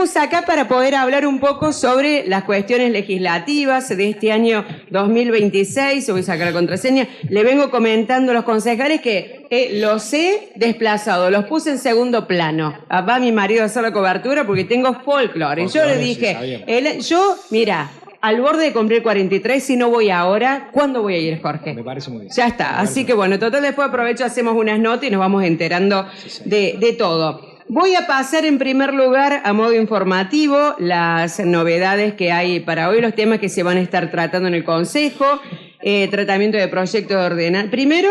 estamos acá para poder hablar un poco sobre las cuestiones legislativas de este año 2026. Voy a sacar la contraseña. Le vengo comentando a los concejales que los he desplazado, los puse en segundo plano. Va mi marido a hacer la cobertura porque tengo folclore. Yo le dije, mira, al borde de cumplir 43, si no voy ahora, ¿cuándo voy a ir, Jorge? Me parece muy bien. Ya está, así que bueno, total, después aprovecho, hacemos unas notas y nos vamos enterando de todo. Voy a pasar en primer lugar, a modo informativo, las novedades que hay para hoy, los temas que se van a estar tratando en el Consejo, tratamiento de proyectos de ordenanza. Primero,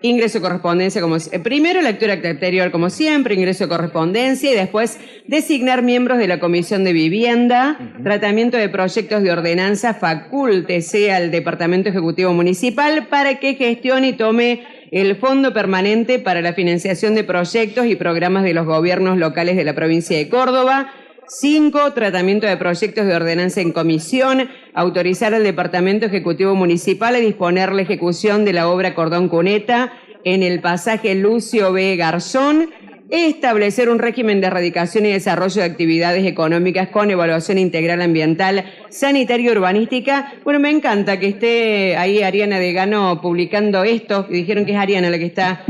ingreso de correspondencia, primero lectura anterior como siempre, ingreso de correspondencia y después designar miembros de la Comisión de Vivienda, tratamiento de proyectos de ordenanza, facúltese al Departamento Ejecutivo Municipal para que gestione y tome el Fondo Permanente para la Financiación de Proyectos y Programas de los Gobiernos Locales de la Provincia de Córdoba. 5, tratamiento de proyectos de ordenanza en comisión, autorizar al Departamento Ejecutivo Municipal a disponer la ejecución de la obra Cordón Cuneta en el pasaje Lucio B. Garzón, establecer un régimen de erradicación y desarrollo de actividades económicas con evaluación integral ambiental, sanitaria y urbanística. Bueno, me encanta que esté ahí Ariana Degano publicando esto, dijeron que es Ariana la que está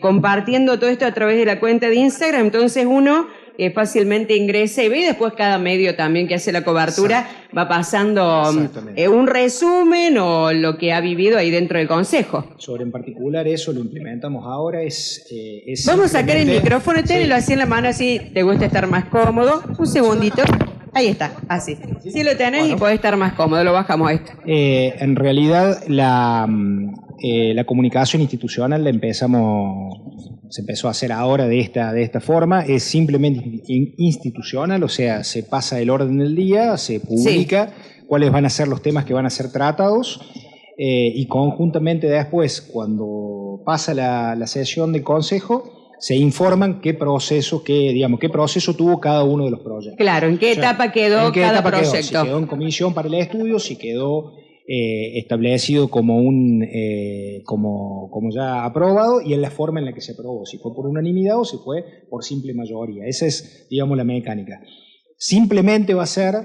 compartiendo todo esto a través de la cuenta de Instagram, entonces uno fácilmente ingresa y ve, y después cada medio también que hace la cobertura va pasando un resumen o lo que ha vivido ahí dentro del Consejo. Sobre en particular eso lo implementamos ahora, Vamos a sacar el micrófono, tenelo así en la mano, así te gusta estar más cómodo. Un segundito. Ahí está, así. Si lo tenés y podés estar más cómodo, lo bajamos a esto. En realidad la comunicación institucional se empezó a hacer ahora de esta forma, es simplemente institucional, o sea, se pasa el orden del día, se publica cuáles van a ser los temas que van a ser tratados y conjuntamente después, cuando pasa la sesión del Consejo, se informan qué proceso tuvo cada uno de los proyectos. Claro, ¿en qué etapa quedó cada proyecto? Si quedó en comisión para el estudio, si quedó establecido como ya aprobado y en la forma en la que se aprobó, si fue por unanimidad o si fue por simple mayoría. Esa es, digamos, la mecánica. Simplemente va a ser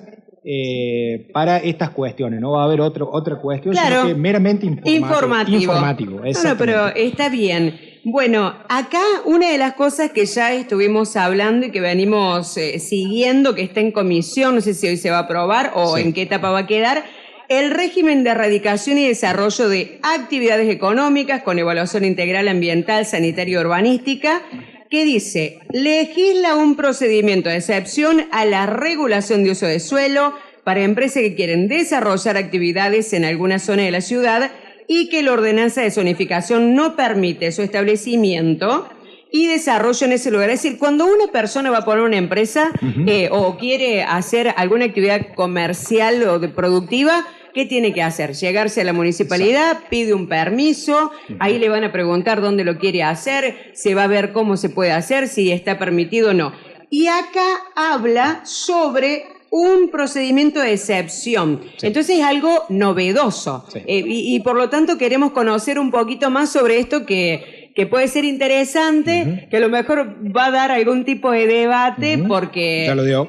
para estas cuestiones, no va a haber otra cuestión, sino que meramente informativo. No, pero está bien. Bueno, acá una de las cosas que ya estuvimos hablando y que venimos siguiendo, que está en comisión, no sé si hoy se va a aprobar o en qué etapa va a quedar, el régimen de erradicación y desarrollo de actividades económicas con evaluación integral ambiental, sanitaria y urbanística, que dice, legisla un procedimiento de excepción a la regulación de uso de suelo para empresas que quieren desarrollar actividades en alguna zona de la ciudad y que la ordenanza de zonificación no permite su establecimiento y desarrollo en ese lugar. Es decir, cuando una persona va a poner una empresa o quiere hacer alguna actividad comercial o productiva, ¿qué tiene que hacer? Llegarse a la municipalidad, pide un permiso, ahí le van a preguntar dónde lo quiere hacer, se va a ver cómo se puede hacer, si está permitido o no. Y acá habla sobre un procedimiento de excepción. Entonces es algo novedoso. Y por lo tanto queremos conocer un poquito más sobre esto que puede ser interesante, que a lo mejor va a dar algún tipo de debate, porque ya lo dio.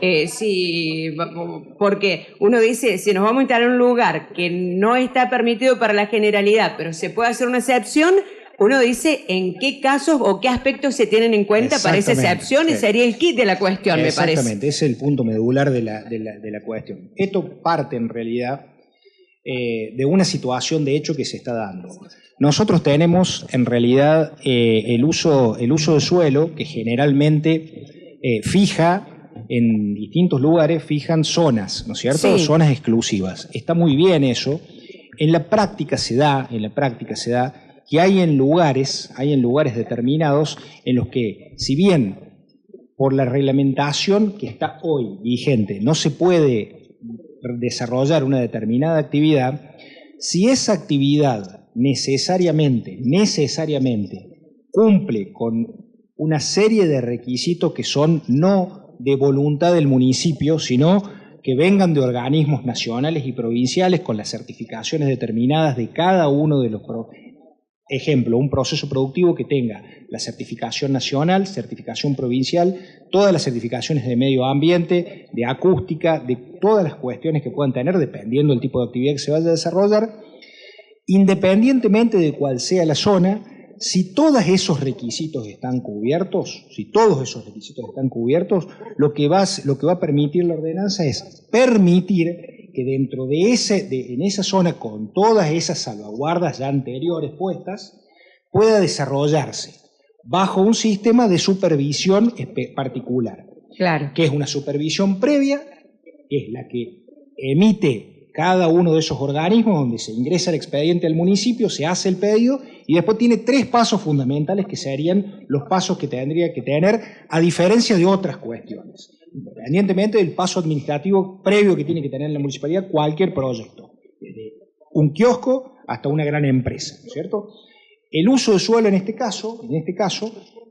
Porque uno dice, si nos vamos a instalar en un lugar que no está permitido para la generalidad, pero se puede hacer una excepción, uno dice en qué casos o qué aspectos se tienen en cuenta para esa excepción, y sería el kit de la cuestión, me parece. Exactamente, ese es el punto medular de la cuestión. Esto parte en realidad de una situación de hecho que se está dando. Nosotros tenemos en realidad el uso de suelo que generalmente fija en distintos lugares, fijan zonas, ¿no es cierto? Zonas exclusivas. Está muy bien eso. En la práctica se da que hay en lugares determinados en los que, si bien por la reglamentación que está hoy vigente no se puede desarrollar una determinada actividad, si esa actividad necesariamente cumple con una serie de requisitos que son no de voluntad del municipio, sino que vengan de organismos nacionales y provinciales con las certificaciones determinadas de cada uno de los ejemplo, un proceso productivo que tenga la certificación nacional, certificación provincial, todas las certificaciones de medio ambiente, de acústica, de todas las cuestiones que puedan tener dependiendo del tipo de actividad que se vaya a desarrollar, independientemente de cuál sea la zona. Si todos esos requisitos están cubiertos, lo que va a permitir la ordenanza es permitir que dentro de en esa zona, con todas esas salvaguardas ya anteriores puestas, pueda desarrollarse bajo un sistema de supervisión particular. Claro. Que es una supervisión previa, que es la que emite cada uno de esos organismos, donde se ingresa el expediente al municipio, se hace el pedido y después tiene 3 pasos fundamentales que serían los pasos que tendría que tener, a diferencia de otras cuestiones, independientemente del paso administrativo previo que tiene que tener la municipalidad cualquier proyecto, desde un kiosco hasta una gran empresa, ¿no es cierto? El uso de suelo en este caso,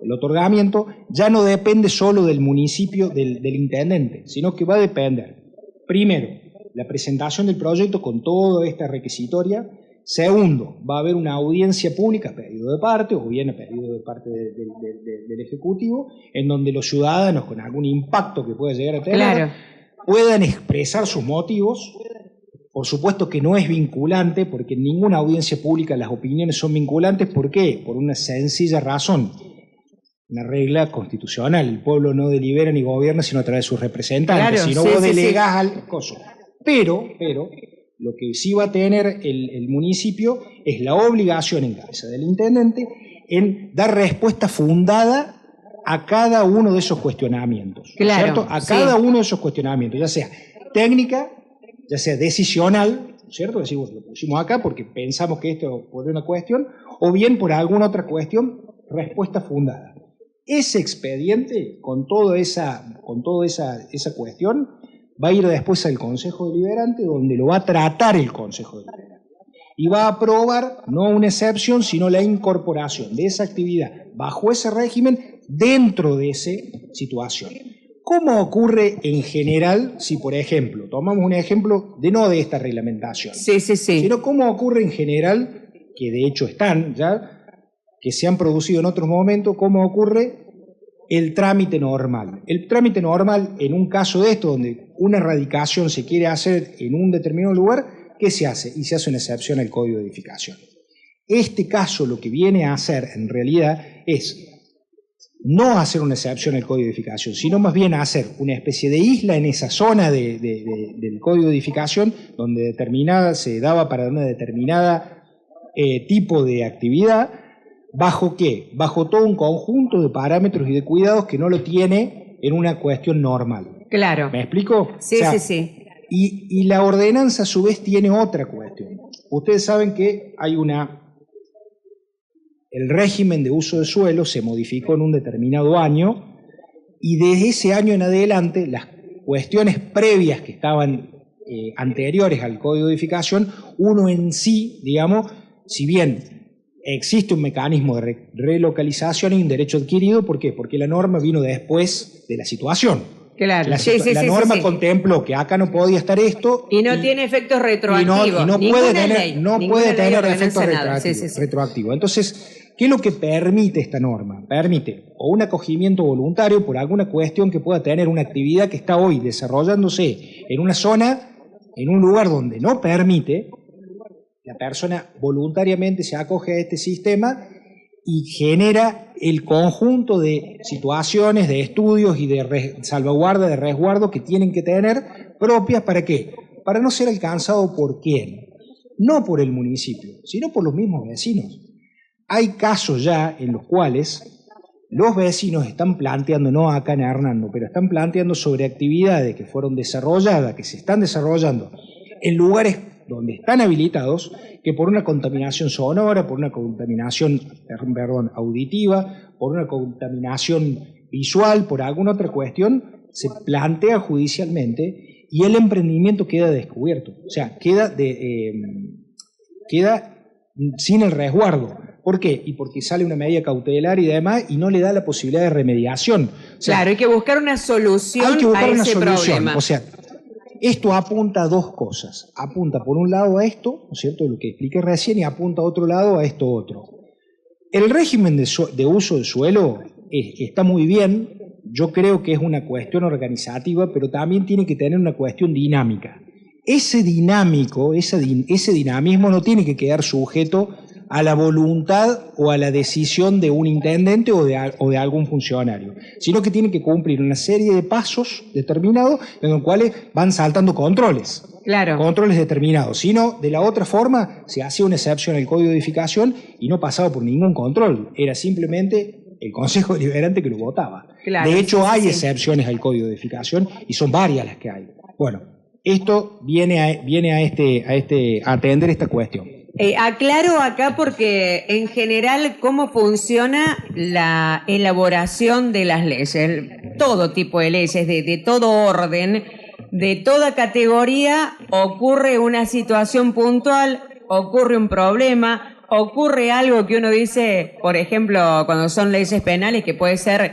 el otorgamiento, ya no depende solo del municipio, del intendente, sino que va a depender, primero, la presentación del proyecto con toda esta requisitoria. Segundo, va a haber una audiencia pública a pedido de parte, o bien a pedido de parte del Ejecutivo, en donde los ciudadanos con algún impacto que pueda llegar a tener puedan expresar sus motivos. Por supuesto que no es vinculante, porque en ninguna audiencia pública las opiniones son vinculantes. ¿Por qué? Por una sencilla razón. Una regla constitucional. El pueblo no delibera ni gobierna sino a través de sus representantes. Si no vos delegás al coso. Pero, lo que sí va a tener el municipio es la obligación en cabeza del intendente en dar respuesta fundada a cada uno de esos cuestionamientos. ¿Cierto? A cada uno de esos cuestionamientos, ya sea técnica, ya sea decisional, ¿cierto? Decimos, lo pusimos acá porque pensamos que esto puede ser una cuestión, o bien por alguna otra cuestión, respuesta fundada. Ese expediente, con toda esa cuestión, va a ir después al Consejo Deliberante, donde lo va a tratar el Consejo Deliberante. Y va a aprobar no una excepción, sino la incorporación de esa actividad bajo ese régimen dentro de esa situación. ¿Cómo ocurre en general si, por ejemplo, tomamos un ejemplo no de esta reglamentación, sino cómo ocurre en general, que de hecho están ya, que se han producido en otros momentos, cómo ocurre el trámite normal? El trámite normal, en un caso de esto, donde una erradicación se quiere hacer en un determinado lugar, ¿qué se hace? Y se hace una excepción al Código de Edificación. Este caso lo que viene a hacer, en realidad, es no hacer una excepción al Código de Edificación, sino más bien hacer una especie de isla en esa zona del Código de Edificación, donde se daba para una determinada tipo de actividad. ¿Bajo qué? Bajo todo un conjunto de parámetros y de cuidados que no lo tiene en una cuestión normal. Claro. ¿Me explico? Sí. Y la ordenanza a su vez tiene otra cuestión. Ustedes saben que hay el régimen de uso de suelo se modificó en un determinado año y desde ese año en adelante las cuestiones previas que estaban anteriores al Código de Edificación, uno en sí, digamos, si bien existe un mecanismo de relocalización y un derecho adquirido. ¿Por qué? Porque la norma vino después de la situación. Claro. La norma contempló que acá no podía estar esto. Y no tiene efectos retroactivos. Y no puede tener efectos retroactivos. Entonces, ¿qué es lo que permite esta norma? Permite o un acogimiento voluntario por alguna cuestión que pueda tener una actividad que está hoy desarrollándose en una zona, en un lugar donde no permite. La persona voluntariamente se acoge a este sistema y genera el conjunto de situaciones, de estudios y de salvaguarda, de resguardo que tienen que tener propias. ¿Para qué? Para no ser alcanzado ¿por quién? No por el municipio, sino por los mismos vecinos. Hay casos ya en los cuales los vecinos están planteando, no acá en Hernando, pero están planteando sobre actividades que fueron desarrolladas, que se están desarrollando en lugares donde están habilitados, que por una contaminación sonora, por una contaminación auditiva, por una contaminación visual, por alguna otra cuestión, se plantea judicialmente y el emprendimiento queda descubierto. O sea, queda sin el resguardo. ¿Por qué? Y porque sale una medida cautelar y demás y no le da la posibilidad de remediación. O sea, claro, hay que buscar una solución a ese problema. O sea, esto apunta a dos cosas. Apunta por un lado a esto, ¿no es cierto?, lo que expliqué recién, y apunta a otro lado a esto otro. El régimen de uso del suelo está muy bien. Yo creo que es una cuestión organizativa, pero también tiene que tener una cuestión dinámica. Ese dinamismo no tiene que quedar sujeto a la voluntad o a la decisión de un intendente o de algún funcionario, sino que tiene que cumplir una serie de pasos determinados en los cuales van saltando controles. Claro. Controles determinados. Si no, de la otra forma, se hacía una excepción al Código de Edificación y no pasaba por ningún control. Era simplemente el Consejo Deliberante que lo votaba. Claro, de hecho, sí, hay sí. excepciones al Código de Edificación y son varias las que hay. Bueno, esto viene a atender esta cuestión. Aclaro acá porque en general cómo funciona la elaboración de las leyes, todo tipo de leyes, de todo orden, de toda categoría, ocurre una situación puntual, ocurre un problema, ocurre algo que uno dice, por ejemplo, cuando son leyes penales, que puede ser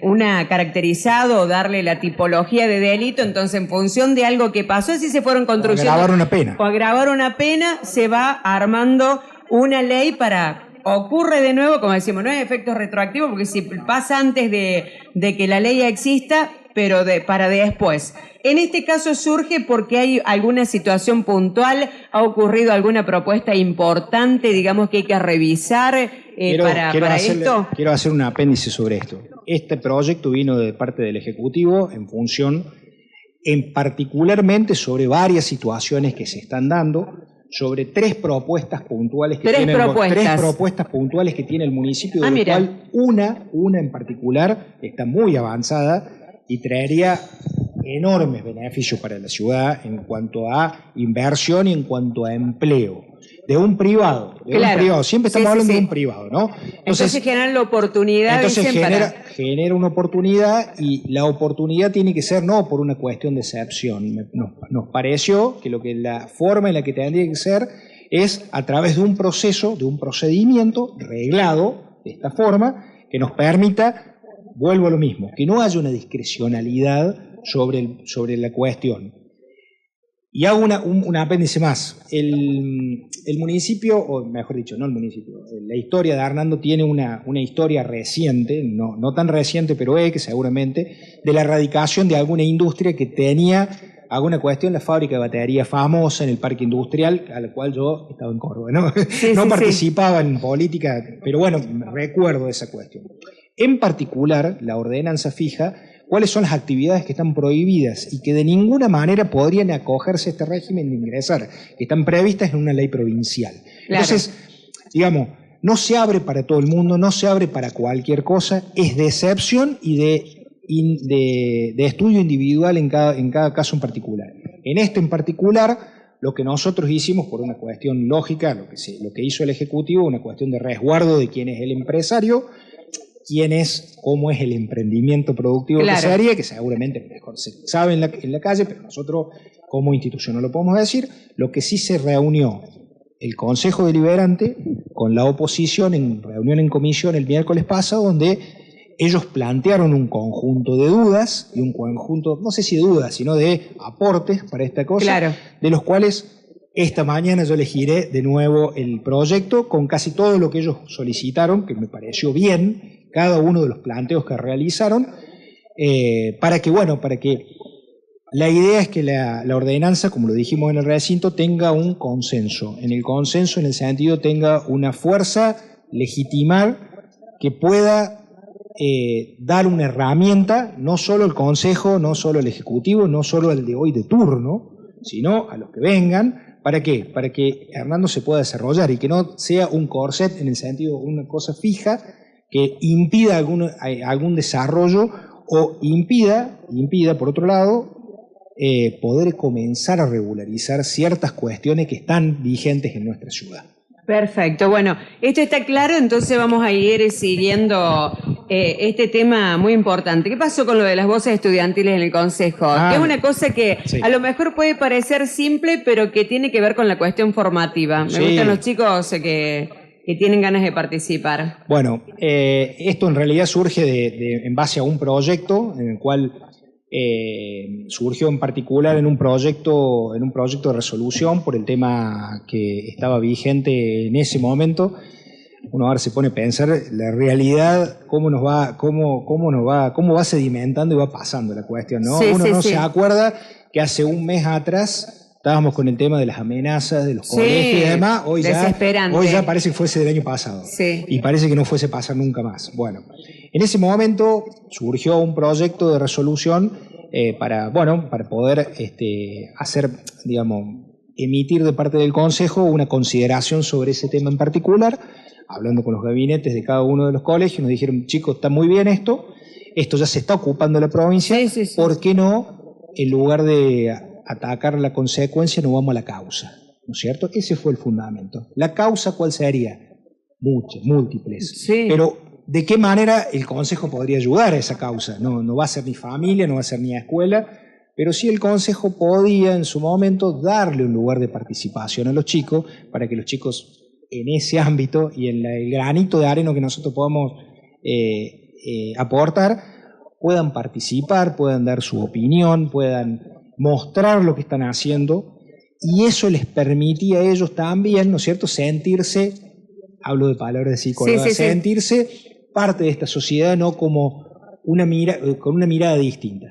una caracterizado o darle la tipología de delito, entonces en función de algo que pasó, así se fueron construyendo. O agravar una pena. O agravar una pena, se va armando una ley para... Ocurre de nuevo, como decimos, no es efecto retroactivo, porque si pasa antes de que la ley exista, pero para después. En este caso surge porque hay alguna situación puntual, ha ocurrido alguna propuesta importante, digamos, que hay que revisar para esto. Quiero hacer un apéndice sobre esto. Este proyecto vino de parte del Ejecutivo en función, particularmente sobre varias situaciones que se están dando, sobre tres propuestas puntuales que tiene el municipio, de lo cual una en particular está muy avanzada y traería enormes beneficios para la ciudad en cuanto a inversión y en cuanto a empleo. De un privado, siempre estamos hablando de un privado, ¿no? Entonces generan la oportunidad. Entonces genera una oportunidad, y la oportunidad tiene que ser no por una cuestión de excepción. Nos pareció que la forma en la que tendría que ser es a través de un proceso, de un procedimiento reglado de esta forma, que nos permita, vuelvo a lo mismo, que no haya una discrecionalidad sobre la cuestión. Y hago un apéndice más. El municipio, o mejor dicho, no el municipio, la historia de Hernando tiene una historia reciente, no tan reciente, pero que seguramente, de la erradicación de alguna industria que tenía alguna cuestión, la fábrica de batería famosa en el parque industrial, a la cual yo estaba en Córdoba, ¿no? No participaba en política, pero bueno, recuerdo esa cuestión. En particular, la ordenanza fija cuáles son las actividades que están prohibidas y que de ninguna manera podrían acogerse a este régimen de ingresar, que están previstas en una ley provincial. Claro. Entonces, digamos, no se abre para todo el mundo, no se abre para cualquier cosa, es de excepción y de estudio individual en cada caso en particular. En este en particular, lo que nosotros hicimos por una cuestión lógica, lo que hizo el Ejecutivo, una cuestión de resguardo de quién es el empresario, cómo es el emprendimiento productivo que se haría, que seguramente mejor se sabe en la calle, pero nosotros como institución no lo podemos decir. Lo que sí se reunió el Consejo Deliberante con la oposición en reunión en comisión el miércoles pasado, donde ellos plantearon un conjunto de dudas, y un conjunto, no sé si de dudas, sino de aportes para esta cosa, de los cuales esta mañana yo les giré de nuevo el proyecto con casi todo lo que ellos solicitaron, que me pareció bien, cada uno de los planteos que realizaron, para que la idea es que la ordenanza, como lo dijimos en el recinto, tenga un consenso. En el sentido, tenga una fuerza legitimar que pueda dar una herramienta, no solo el Consejo, no solo el Ejecutivo, no solo el de hoy de turno, sino a los que vengan. ¿Para qué? Para que Hernando se pueda desarrollar y que no sea un corset en el sentido de una cosa fija que impida algún desarrollo o impida, por otro lado, poder comenzar a regularizar ciertas cuestiones que están vigentes en nuestra ciudad. Perfecto, bueno, esto está claro, entonces vamos a ir siguiendo este tema muy importante. ¿Qué pasó con lo de las voces estudiantiles en el Consejo? Que es una cosa que a lo mejor puede parecer simple, pero que tiene que ver con la cuestión formativa. Me gustan los chicos que tienen ganas de participar. Bueno, esto en realidad surge en base a un proyecto en el cual surgió en particular en un proyecto de resolución por el tema que estaba vigente en ese momento, uno ahora se pone a pensar la realidad, cómo va sedimentando y va pasando la cuestión, ¿no? Sí, uno sí, no sí. se acuerda que hace un mes atrás estábamos con el tema de las amenazas de los colegios y demás. Hoy ya parece que fuese del año pasado. Sí. Y parece que no fuese a pasar nunca más. Bueno, en ese momento surgió un proyecto de resolución para poder hacer, digamos, emitir de parte del Consejo una consideración sobre ese tema en particular. Hablando con los gabinetes de cada uno de los colegios, nos dijeron, chicos, está muy bien esto ya se está ocupando la provincia, sí, sí, sí. ¿Por qué no, en lugar de atacar la consecuencia, no vamos a la causa? ¿No es cierto? Ese fue el fundamento. ¿La causa cuál sería? Muchas, múltiples. Sí. Pero, ¿de qué manera el Consejo podría ayudar a esa causa? No va a ser ni familia, no va a ser ni escuela, pero sí el Consejo podía en su momento darle un lugar de participación a los chicos para que los chicos en ese ámbito y en el granito de arena que nosotros podamos aportar, puedan participar, puedan dar su opinión, puedan mostrar lo que están haciendo, y eso les permitía a ellos también, ¿no es cierto?, sentirse, hablo de palabras de psicóloga, sentirse parte de esta sociedad, no como con una mirada distinta.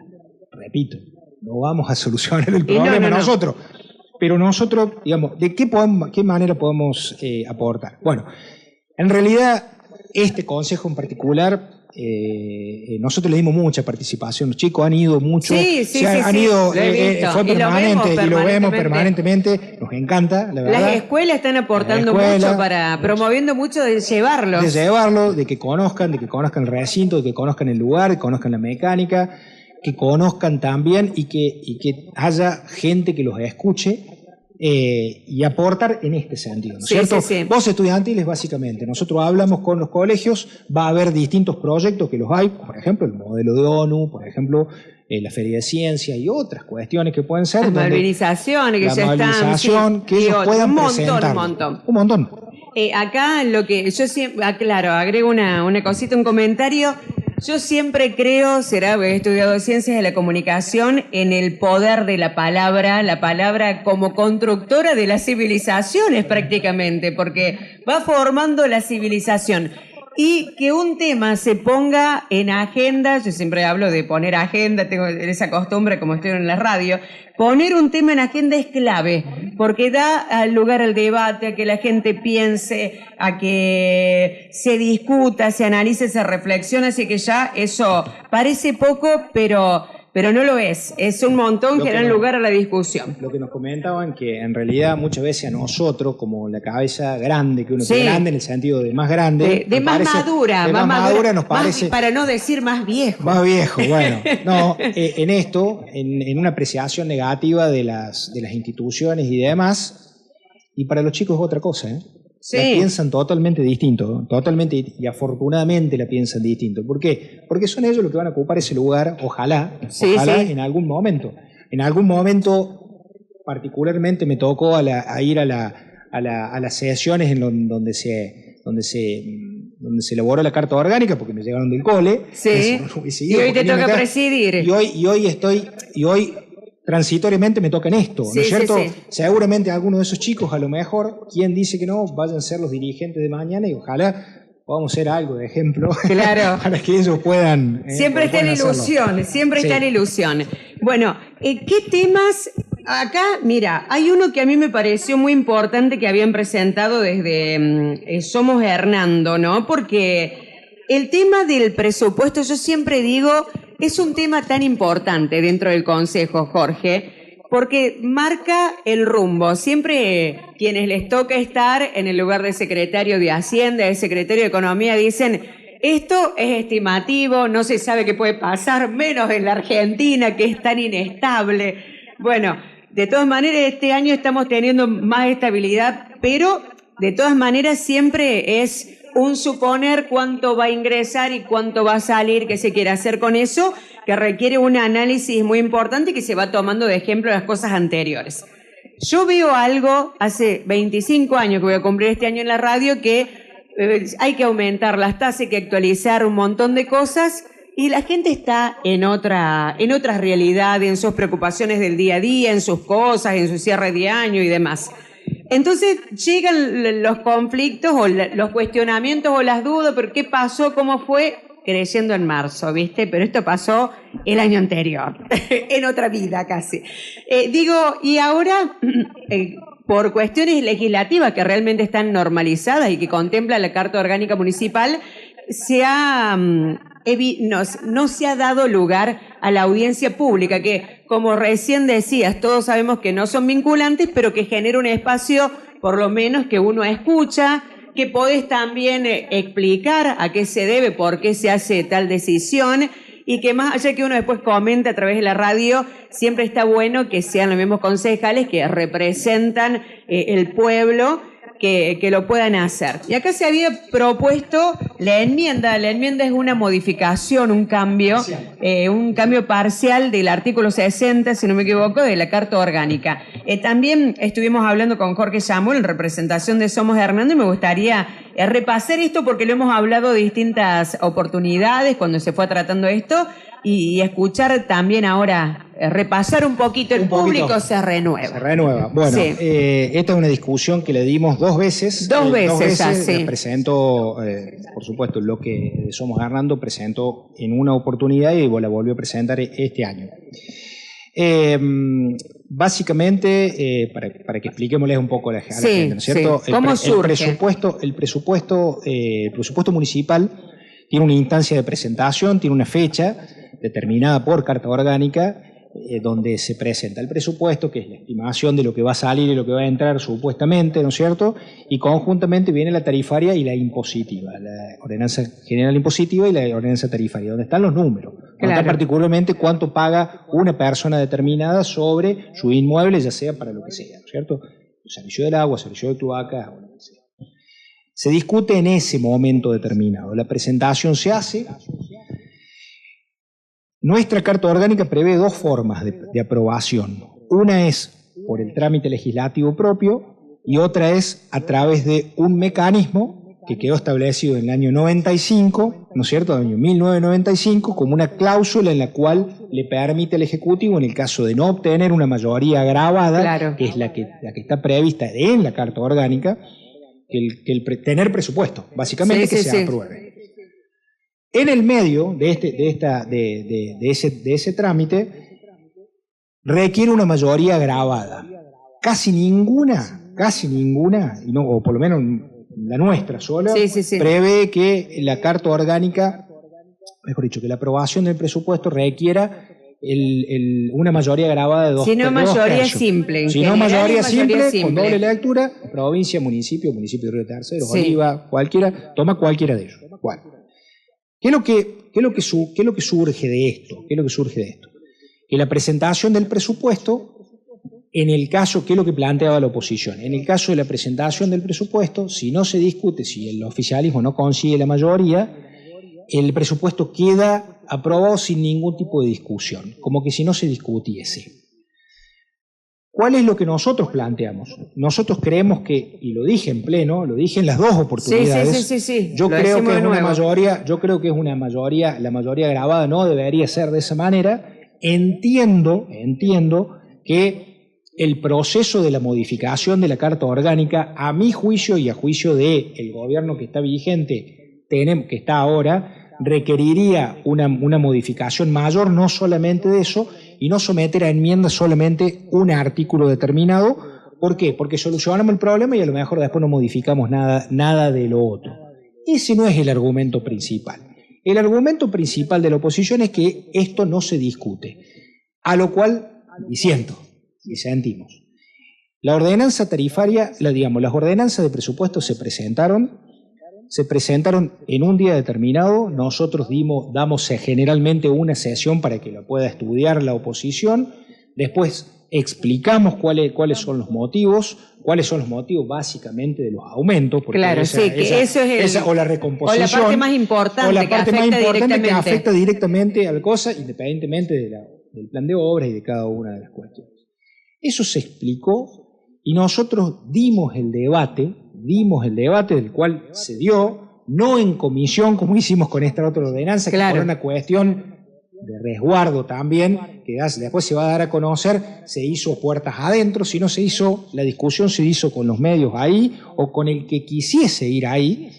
Repito, no vamos a solucionar el problema nosotros. Pero nosotros, digamos, ¿de qué manera podemos aportar? Bueno, en realidad, este consejo en particular, nosotros le dimos mucha participación. Los chicos han ido mucho, han ido, fue permanente, y lo vemos permanentemente. Nos encanta, la verdad. Las escuelas están aportando mucho promoviendo mucho de llevarlos. De que conozcan el recinto, de que conozcan el lugar, que conozcan la mecánica, que conozcan también y que haya gente que los escuche y aportar en este sentido, ¿no es cierto? Voces estudiantiles, básicamente. Nosotros hablamos con los colegios, va a haber distintos proyectos que los hay, por ejemplo, el modelo de ONU, por ejemplo, la Feria de Ciencia y otras cuestiones que pueden ser. Las movilizaciones que ya están. Que ellos puedan presentar. Un montón. Acá lo que yo siempre, claro, agrego una cosita, un comentario. Yo siempre creo, he estudiado ciencias de la comunicación, en el poder de la palabra como constructora de las civilizaciones prácticamente, porque va formando la civilización. Y que un tema se ponga en agenda, yo siempre hablo de poner agenda, tengo esa costumbre como estoy en la radio, poner un tema en agenda es clave, porque da lugar al debate, a que la gente piense, a que se discuta, se analice, se reflexione, así que ya eso parece poco, pero no lo es un montón que dan lugar a la discusión. Lo que nos comentaban, que en realidad muchas veces a nosotros, como la cabeza grande, que uno es grande en el sentido de más grande, de más madura nos parece, para no decir más viejo. Más viejo, bueno. No, en esto, en una apreciación negativa de las instituciones y demás, y para los chicos es otra cosa, ¿eh? La piensan totalmente distinto, y afortunadamente la piensan distinto. ¿Por qué? Porque son ellos los que van a ocupar ese lugar, ojalá en algún momento. En algún momento, particularmente me tocó ir a las sesiones en donde se elaboró la carta orgánica, porque me llegaron del cole. Y hoy te toca presidir. Y hoy transitoriamente me toca en esto, ¿no es cierto? Seguramente algunos de esos chicos, a lo mejor, quien dice que no, vayan a ser los dirigentes de mañana y ojalá podamos ser algo de ejemplo para que ellos puedan. Siempre está la ilusión, está la ilusión. Bueno, ¿qué temas? Acá, mira, hay uno que a mí me pareció muy importante que habían presentado desde Somos Hernando, ¿no? Porque el tema del presupuesto, yo siempre digo, es un tema tan importante dentro del Consejo, Jorge, porque marca el rumbo. Siempre quienes les toca estar en el lugar de secretario de Hacienda, de secretario de Economía, dicen, esto es estimativo, no se sabe qué puede pasar, menos en la Argentina, que es tan inestable. Bueno, de todas maneras, este año estamos teniendo más estabilidad, pero de todas maneras siempre es un suponer cuánto va a ingresar y cuánto va a salir, qué se quiere hacer con eso, que requiere un análisis muy importante que se va tomando de ejemplo las cosas anteriores. Yo veo algo, hace 25 años que voy a cumplir este año en la radio, que hay que aumentar las tasas, hay que actualizar un montón de cosas, y la gente está en otra realidad, en sus preocupaciones del día a día, en sus cosas, en su cierre de año y demás. Entonces llegan los conflictos o los cuestionamientos o las dudas, pero ¿qué pasó? ¿Cómo fue? Creciendo en marzo, ¿viste? Pero esto pasó el año anterior, en otra vida casi. Y ahora, por cuestiones legislativas que realmente están normalizadas y que contempla la Carta Orgánica Municipal, no se ha dado lugar a la audiencia pública, que, como recién decías, todos sabemos que no son vinculantes, pero que genera un espacio, por lo menos, que uno escucha, que podés también explicar a qué se debe, por qué se hace tal decisión, y que más allá que uno después comente a través de la radio, siempre está bueno que sean los mismos concejales que representan el pueblo, que lo puedan hacer. Y acá se había propuesto la enmienda es una modificación, un cambio parcial del artículo 60, si no me equivoco, de la Carta Orgánica. También estuvimos hablando con Jorge Samuel en representación de Somos Hernando y me gustaría repasar esto porque lo hemos hablado de distintas oportunidades cuando se fue tratando esto y escuchar también ahora, repasar un poquito, el público se renueva. Se renueva. Bueno, sí. Esta es una discusión que le dimos dos veces. Dos veces ya, sí. Presentó, por supuesto, el bloque de Somos Hernando presentó en una oportunidad y la volvió a presentar este año. Básicamente, para que expliquémosles un poco a la gente, ¿no es cierto? Sí. ¿Cómo surge? El presupuesto municipal tiene una instancia de presentación, tiene una fecha determinada por Carta Orgánica, donde se presenta el presupuesto, que es la estimación de lo que va a salir y lo que va a entrar supuestamente, ¿no es cierto? Y conjuntamente viene la tarifaria y la impositiva, la ordenanza general impositiva y la ordenanza tarifaria, donde están los números, donde está particularmente cuánto paga una persona determinada sobre su inmueble, ya sea para lo que sea, ¿no es cierto? El servicio del agua, el servicio de cloaca, o lo que sea. Se discute en ese momento determinado. La presentación se hace. Nuestra Carta Orgánica prevé dos formas de aprobación. Una es por el trámite legislativo propio y otra es a través de un mecanismo que quedó establecido en el año 95, ¿no es cierto?, el año 1995, como una cláusula en la cual le permite al Ejecutivo, en el caso de no obtener una mayoría agravada, que es la que está prevista en la Carta Orgánica, tener presupuesto, básicamente que se apruebe. En el medio de ese trámite requiere una mayoría agravada. Casi ninguna, o por lo menos la nuestra sola, prevé que la Carta Orgánica, mejor dicho, que la aprobación del presupuesto requiera una mayoría agravada de dos tercios. Si no mayoría simple. Si no mayoría simple, con doble lectura, provincia, municipio de Río Tercero, Oliva, cualquiera, toma cualquiera de ellos. ¿Cuál? ¿Qué es lo que surge de esto? Que la presentación del presupuesto, en el caso, ¿qué es lo que planteaba la oposición? En el caso de la presentación del presupuesto, si no se discute, si el oficialismo no consigue la mayoría, el presupuesto queda aprobado sin ningún tipo de discusión, como que si no se discutiese. ¿Cuál es lo que nosotros planteamos? Nosotros creemos que, y lo dije en pleno, lo dije en las dos oportunidades, sí. Yo creo que es una mayoría, la mayoría agravada no debería ser de esa manera. Entiendo que el proceso de la modificación de la Carta Orgánica, a mi juicio y a juicio del gobierno que está vigente, que está ahora, requeriría una modificación mayor, no solamente de eso, y no someter a enmienda solamente un artículo determinado. ¿Por qué? Porque solucionamos el problema y a lo mejor después no modificamos nada de lo otro. Ese no es el argumento principal. El argumento principal de la oposición es que esto no se discute, a lo cual sentimos. La ordenanza tarifaria, las ordenanzas de presupuesto se presentaron en un día determinado. Nosotros damos generalmente una sesión para que la pueda estudiar la oposición. Después explicamos cuáles son los motivos básicamente de los aumentos. Porque eso es o la recomposición. O la parte más importante, que afecta directamente a la cosa, independientemente del plan de obras y de cada una de las cuestiones. Eso se explicó y nosotros dimos el debate del cual se dio, no en comisión como hicimos con esta otra ordenanza, que fue una cuestión de resguardo también, que después se va a dar a conocer, se hizo puertas adentro, si no se hizo, la discusión se hizo con los medios ahí o con el que quisiese ir ahí.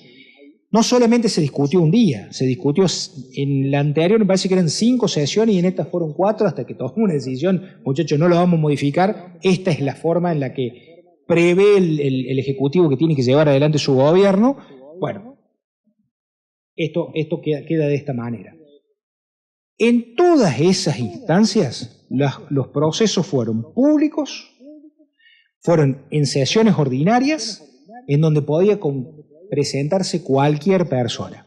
No solamente se discutió un día, se discutió en la anterior, me parece que eran 5 sesiones y en esta fueron 4 hasta que tomó una decisión, muchachos, no lo vamos a modificar, esta es la forma en la que prevé el Ejecutivo que tiene que llevar adelante su gobierno. Bueno, esto queda de esta manera. En todas esas instancias, los procesos fueron públicos, fueron en sesiones ordinarias, en donde podía presentarse cualquier persona.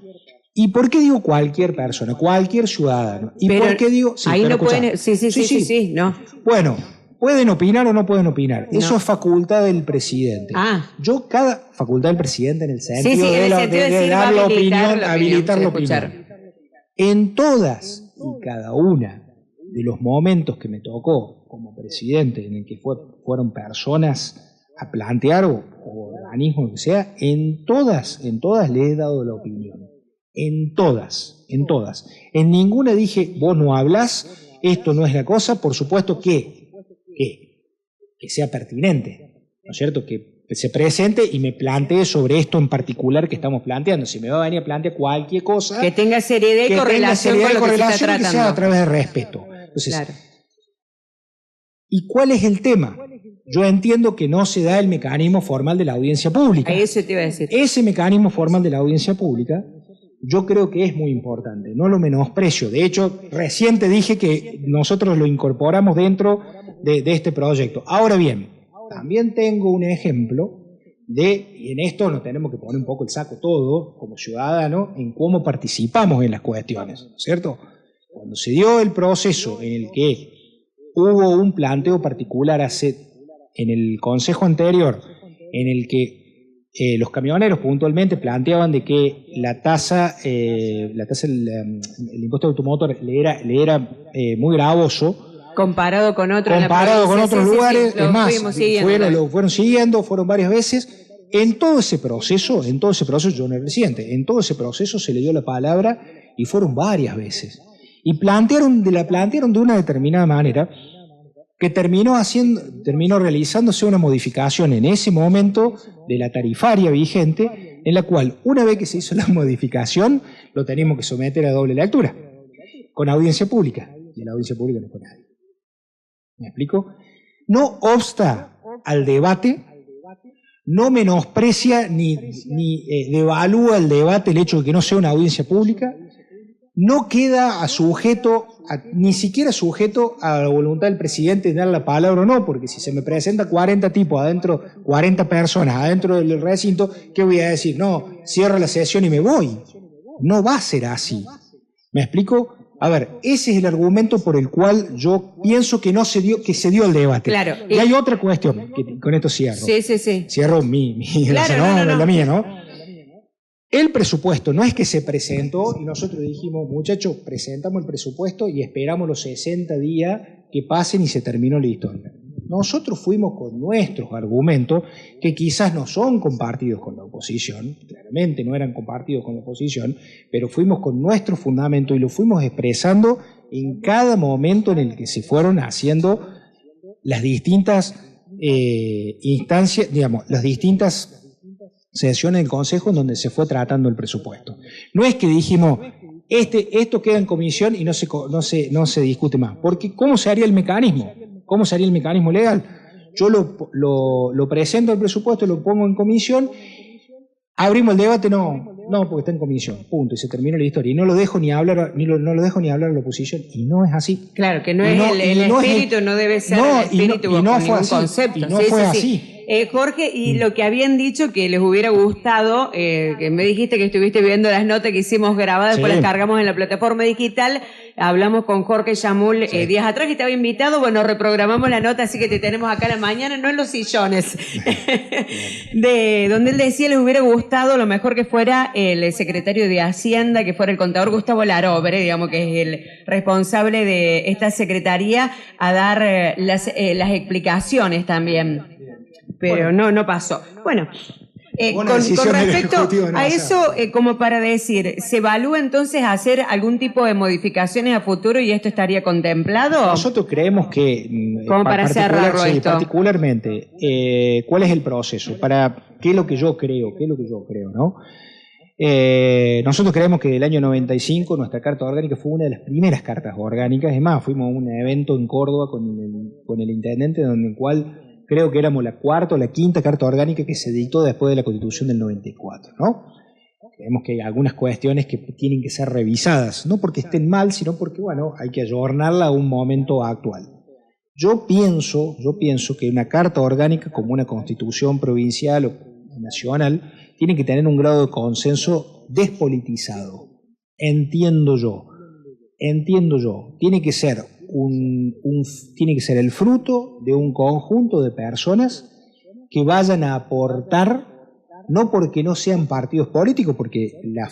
¿Y por qué digo cualquier persona? Cualquier ciudadano. ¿Y pero por qué digo? Sí, ahí no pueden. Sí, no. Bueno, pueden opinar o no pueden opinar. No. Eso es facultad del presidente. Cada facultad del presidente en el sentido de dar la opinión, habilitar la opinión. En todas y cada una de los momentos que me tocó como presidente, en el que fueron personas a plantear o organismos, lo que sea, en todas le he dado la opinión. En todas. En ninguna dije, vos no hablás, esto no es la cosa, por supuesto que sea pertinente, ¿no es cierto? Que se presente y me plantee sobre esto en particular que estamos planteando. Si me va a venir a plantear cualquier cosa... Que tenga seriedad y correlación con lo que se está tratando. Que sea a través de respeto. Entonces, claro. ¿Y cuál es el tema? Yo entiendo que no se da el mecanismo formal de la audiencia pública. Eso te iba a decir. Ese mecanismo formal de la audiencia pública, yo creo que es muy importante, no lo menosprecio. De hecho, recién te dije que nosotros lo incorporamos dentro de este proyecto. Ahora bien, también tengo un ejemplo y en esto nos tenemos que poner un poco el saco todo, como ciudadanos, en cómo participamos en las cuestiones, ¿cierto? Cuando se dio el proceso en el que hubo un planteo particular en el consejo anterior, en el que los camioneros puntualmente planteaban de que la tasa el impuesto de automotor le era muy gravoso, comparado con otros lugares, es más, lo fueron siguiendo, fueron varias veces. En todo ese proceso, yo no era presidente, en todo ese proceso se le dio la palabra y fueron varias veces. Y la plantearon de una determinada manera que terminó realizándose una modificación en ese momento de la tarifaria vigente, en la cual, una vez que se hizo la modificación, lo teníamos que someter a doble lectura, con audiencia pública. Y en la audiencia pública no fue nadie. ¿Me explico? No obsta al debate, no menosprecia ni devalúa el debate el hecho de que no sea una audiencia pública, no queda ni siquiera sujeto a la voluntad del presidente de dar la palabra o no, porque si se me presenta 40 tipos adentro, 40 personas adentro del recinto, ¿qué voy a decir? No, cierro la sesión y me voy. No va a ser así. ¿Me explico? A ver, ese es el argumento por el cual yo pienso que se dio el debate. Claro. Y hay otra cuestión, que con esto cierro. Sí. Cierro la mía, ¿no? El presupuesto no es que se presentó y nosotros dijimos, muchachos, presentamos el presupuesto y esperamos los 60 días que pasen y se terminó la historia. Nosotros fuimos con nuestros argumentos, que quizás no son compartidos con la oposición, claramente no eran compartidos con la oposición, pero fuimos con nuestro fundamento y lo fuimos expresando en cada momento en el que se fueron haciendo las distintas instancias, digamos, las distintas sesiones del Consejo en donde se fue tratando el presupuesto. No es que dijimos, esto queda en comisión y no se discute más, porque ¿cómo se haría el mecanismo? ¿Cómo sería el mecanismo legal? Yo lo presento el presupuesto, lo pongo en comisión, abrimos el debate, no, porque está en comisión, punto, y se termina la historia. Y no lo dejo ni hablar a la oposición, y no es así. Claro, que no es el espíritu, no debe ser el espíritu y no con fue ningún así, concepto. Y no fue así. Jorge, y lo que habían dicho que les hubiera gustado, que me dijiste que estuviste viendo las notas que hicimos grabadas, después las cargamos en la plataforma digital, hablamos con Jorge Yamul días atrás, que estaba invitado, bueno, reprogramamos la nota, así que te tenemos acá a la mañana, no en los sillones, donde él decía les hubiera gustado lo mejor que fuera el secretario de Hacienda, que fuera el contador Gustavo Larobre, digamos que es el responsable de esta secretaría, a dar las explicaciones también. Pero no pasó. Bueno, Con respecto a eso, como para decir, ¿se evalúa entonces hacer algún tipo de modificaciones a futuro y esto estaría contemplado? Nosotros creemos que, como para cerrarlo esto, particularmente, ¿cuál es el proceso? ¿Qué es lo que yo creo? ¿No? Nosotros creemos que el año 95 nuestra Carta Orgánica fue una de las primeras cartas orgánicas. Es más, fuimos a un evento en Córdoba con el intendente, donde el cual creo que éramos la cuarta o la quinta Carta Orgánica que se dictó después de la Constitución del 94, ¿no? Creemos que hay algunas cuestiones que tienen que ser revisadas, no porque estén mal, sino porque, bueno, hay que ayornarla a un momento actual. Yo pienso que una Carta Orgánica, como una Constitución provincial o nacional, tiene que tener un grado de consenso despolitizado. Entiendo yo. Tiene que ser el fruto de un conjunto de personas que vayan a aportar, no porque no sean partidos políticos, porque la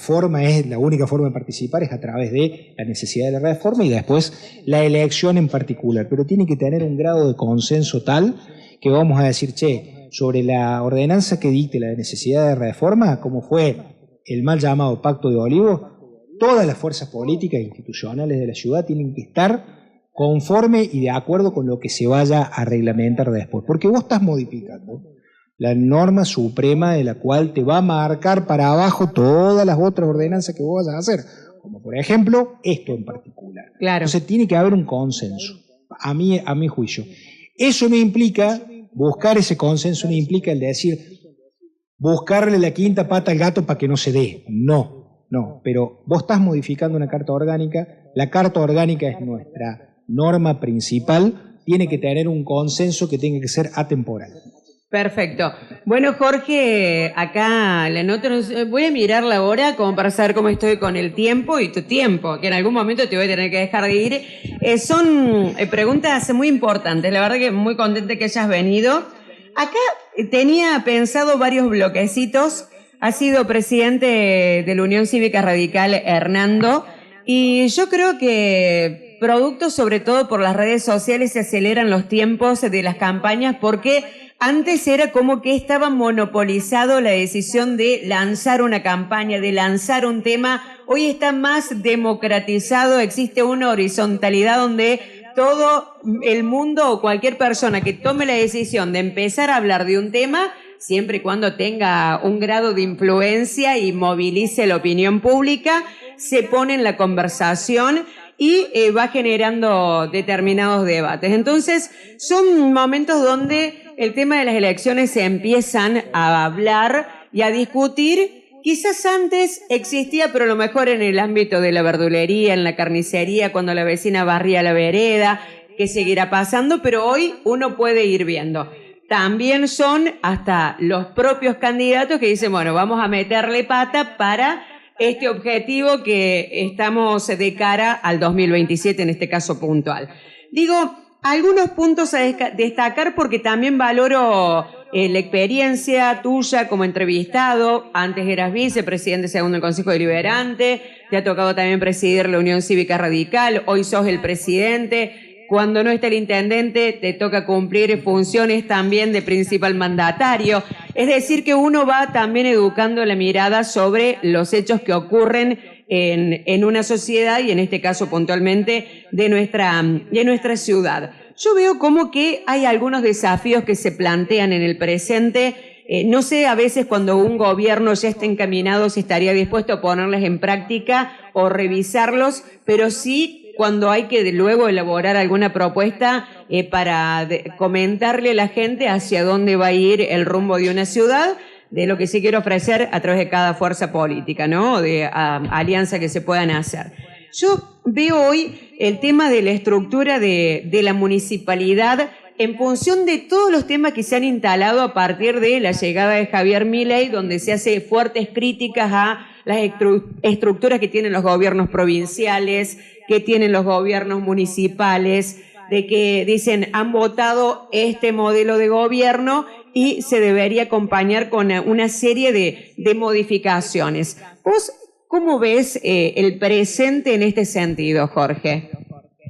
única forma de participar es a través de la necesidad de la reforma y después la elección en particular, pero tiene que tener un grado de consenso tal que vamos a decir, sobre la ordenanza que dicte la necesidad de reforma, como fue el mal llamado Pacto de Olivos, todas las fuerzas políticas e institucionales de la ciudad tienen que estar conforme y de acuerdo con lo que se vaya a reglamentar después, porque vos estás modificando la norma suprema de la cual te va a marcar para abajo todas las otras ordenanzas que vos vas a hacer, como por ejemplo esto en particular. Claro. Entonces tiene que haber un consenso, a mi juicio. Eso no implica, buscar ese consenso no implica el decir, buscarle la quinta pata al gato para que no se dé. No, pero vos estás modificando una Carta Orgánica, la Carta Orgánica es nuestra norma principal, tiene que tener un consenso que tenga que ser atemporal. Perfecto. Bueno, Jorge, acá la nota, voy a mirar la hora como para saber cómo estoy con el tiempo y tu tiempo, que en algún momento te voy a tener que dejar de ir. Son preguntas muy importantes, la verdad que muy contenta que hayas venido. Acá tenía pensado varios bloquecitos, ha sido presidente de la Unión Cívica Radical Hernando, y yo creo que producto sobre todo por las redes sociales se aceleran los tiempos de las campañas porque antes era como que estaba monopolizado la decisión de lanzar una campaña, de lanzar un tema. Hoy está más democratizado, existe una horizontalidad donde todo el mundo o cualquier persona que tome la decisión de empezar a hablar de un tema, siempre y cuando tenga un grado de influencia y movilice la opinión pública, se pone en la conversación y va generando determinados debates. Entonces, son momentos donde el tema de las elecciones se empiezan a hablar y a discutir. Quizás antes existía, pero a lo mejor en el ámbito de la verdulería, en la carnicería, cuando la vecina barría la vereda, que seguirá pasando, pero hoy uno puede ir viendo. También son hasta los propios candidatos que dicen, bueno, vamos a meterle pata para este objetivo que estamos de cara al 2027, en este caso puntual. Digo, algunos puntos a destacar porque también valoro la experiencia tuya como entrevistado. Antes eras vicepresidente segundo del Consejo Deliberante, te ha tocado también presidir la Unión Cívica Radical, hoy sos el presidente. Cuando no está el intendente, te toca cumplir funciones también de principal mandatario. Es decir, que uno va también educando la mirada sobre los hechos que ocurren en una sociedad y en este caso puntualmente de nuestra ciudad. Yo veo como que hay algunos desafíos que se plantean en el presente. No sé a veces cuando un gobierno ya está encaminado si estaría dispuesto a ponerles en práctica o revisarlos, pero sí cuando hay que luego elaborar alguna propuesta para comentarle a la gente hacia dónde va a ir el rumbo de una ciudad, de lo que se quiere ofrecer a través de cada fuerza política, ¿no? De alianza que se puedan hacer. Yo veo hoy el tema de la estructura de la municipalidad en función de todos los temas que se han instalado a partir de la llegada de Javier Milei, donde se hace fuertes críticas a las estructuras que tienen los gobiernos provinciales, que tienen los gobiernos municipales, de que dicen han votado este modelo de gobierno y se debería acompañar con una serie de modificaciones. ¿Vos cómo ves el presente en este sentido, Jorge?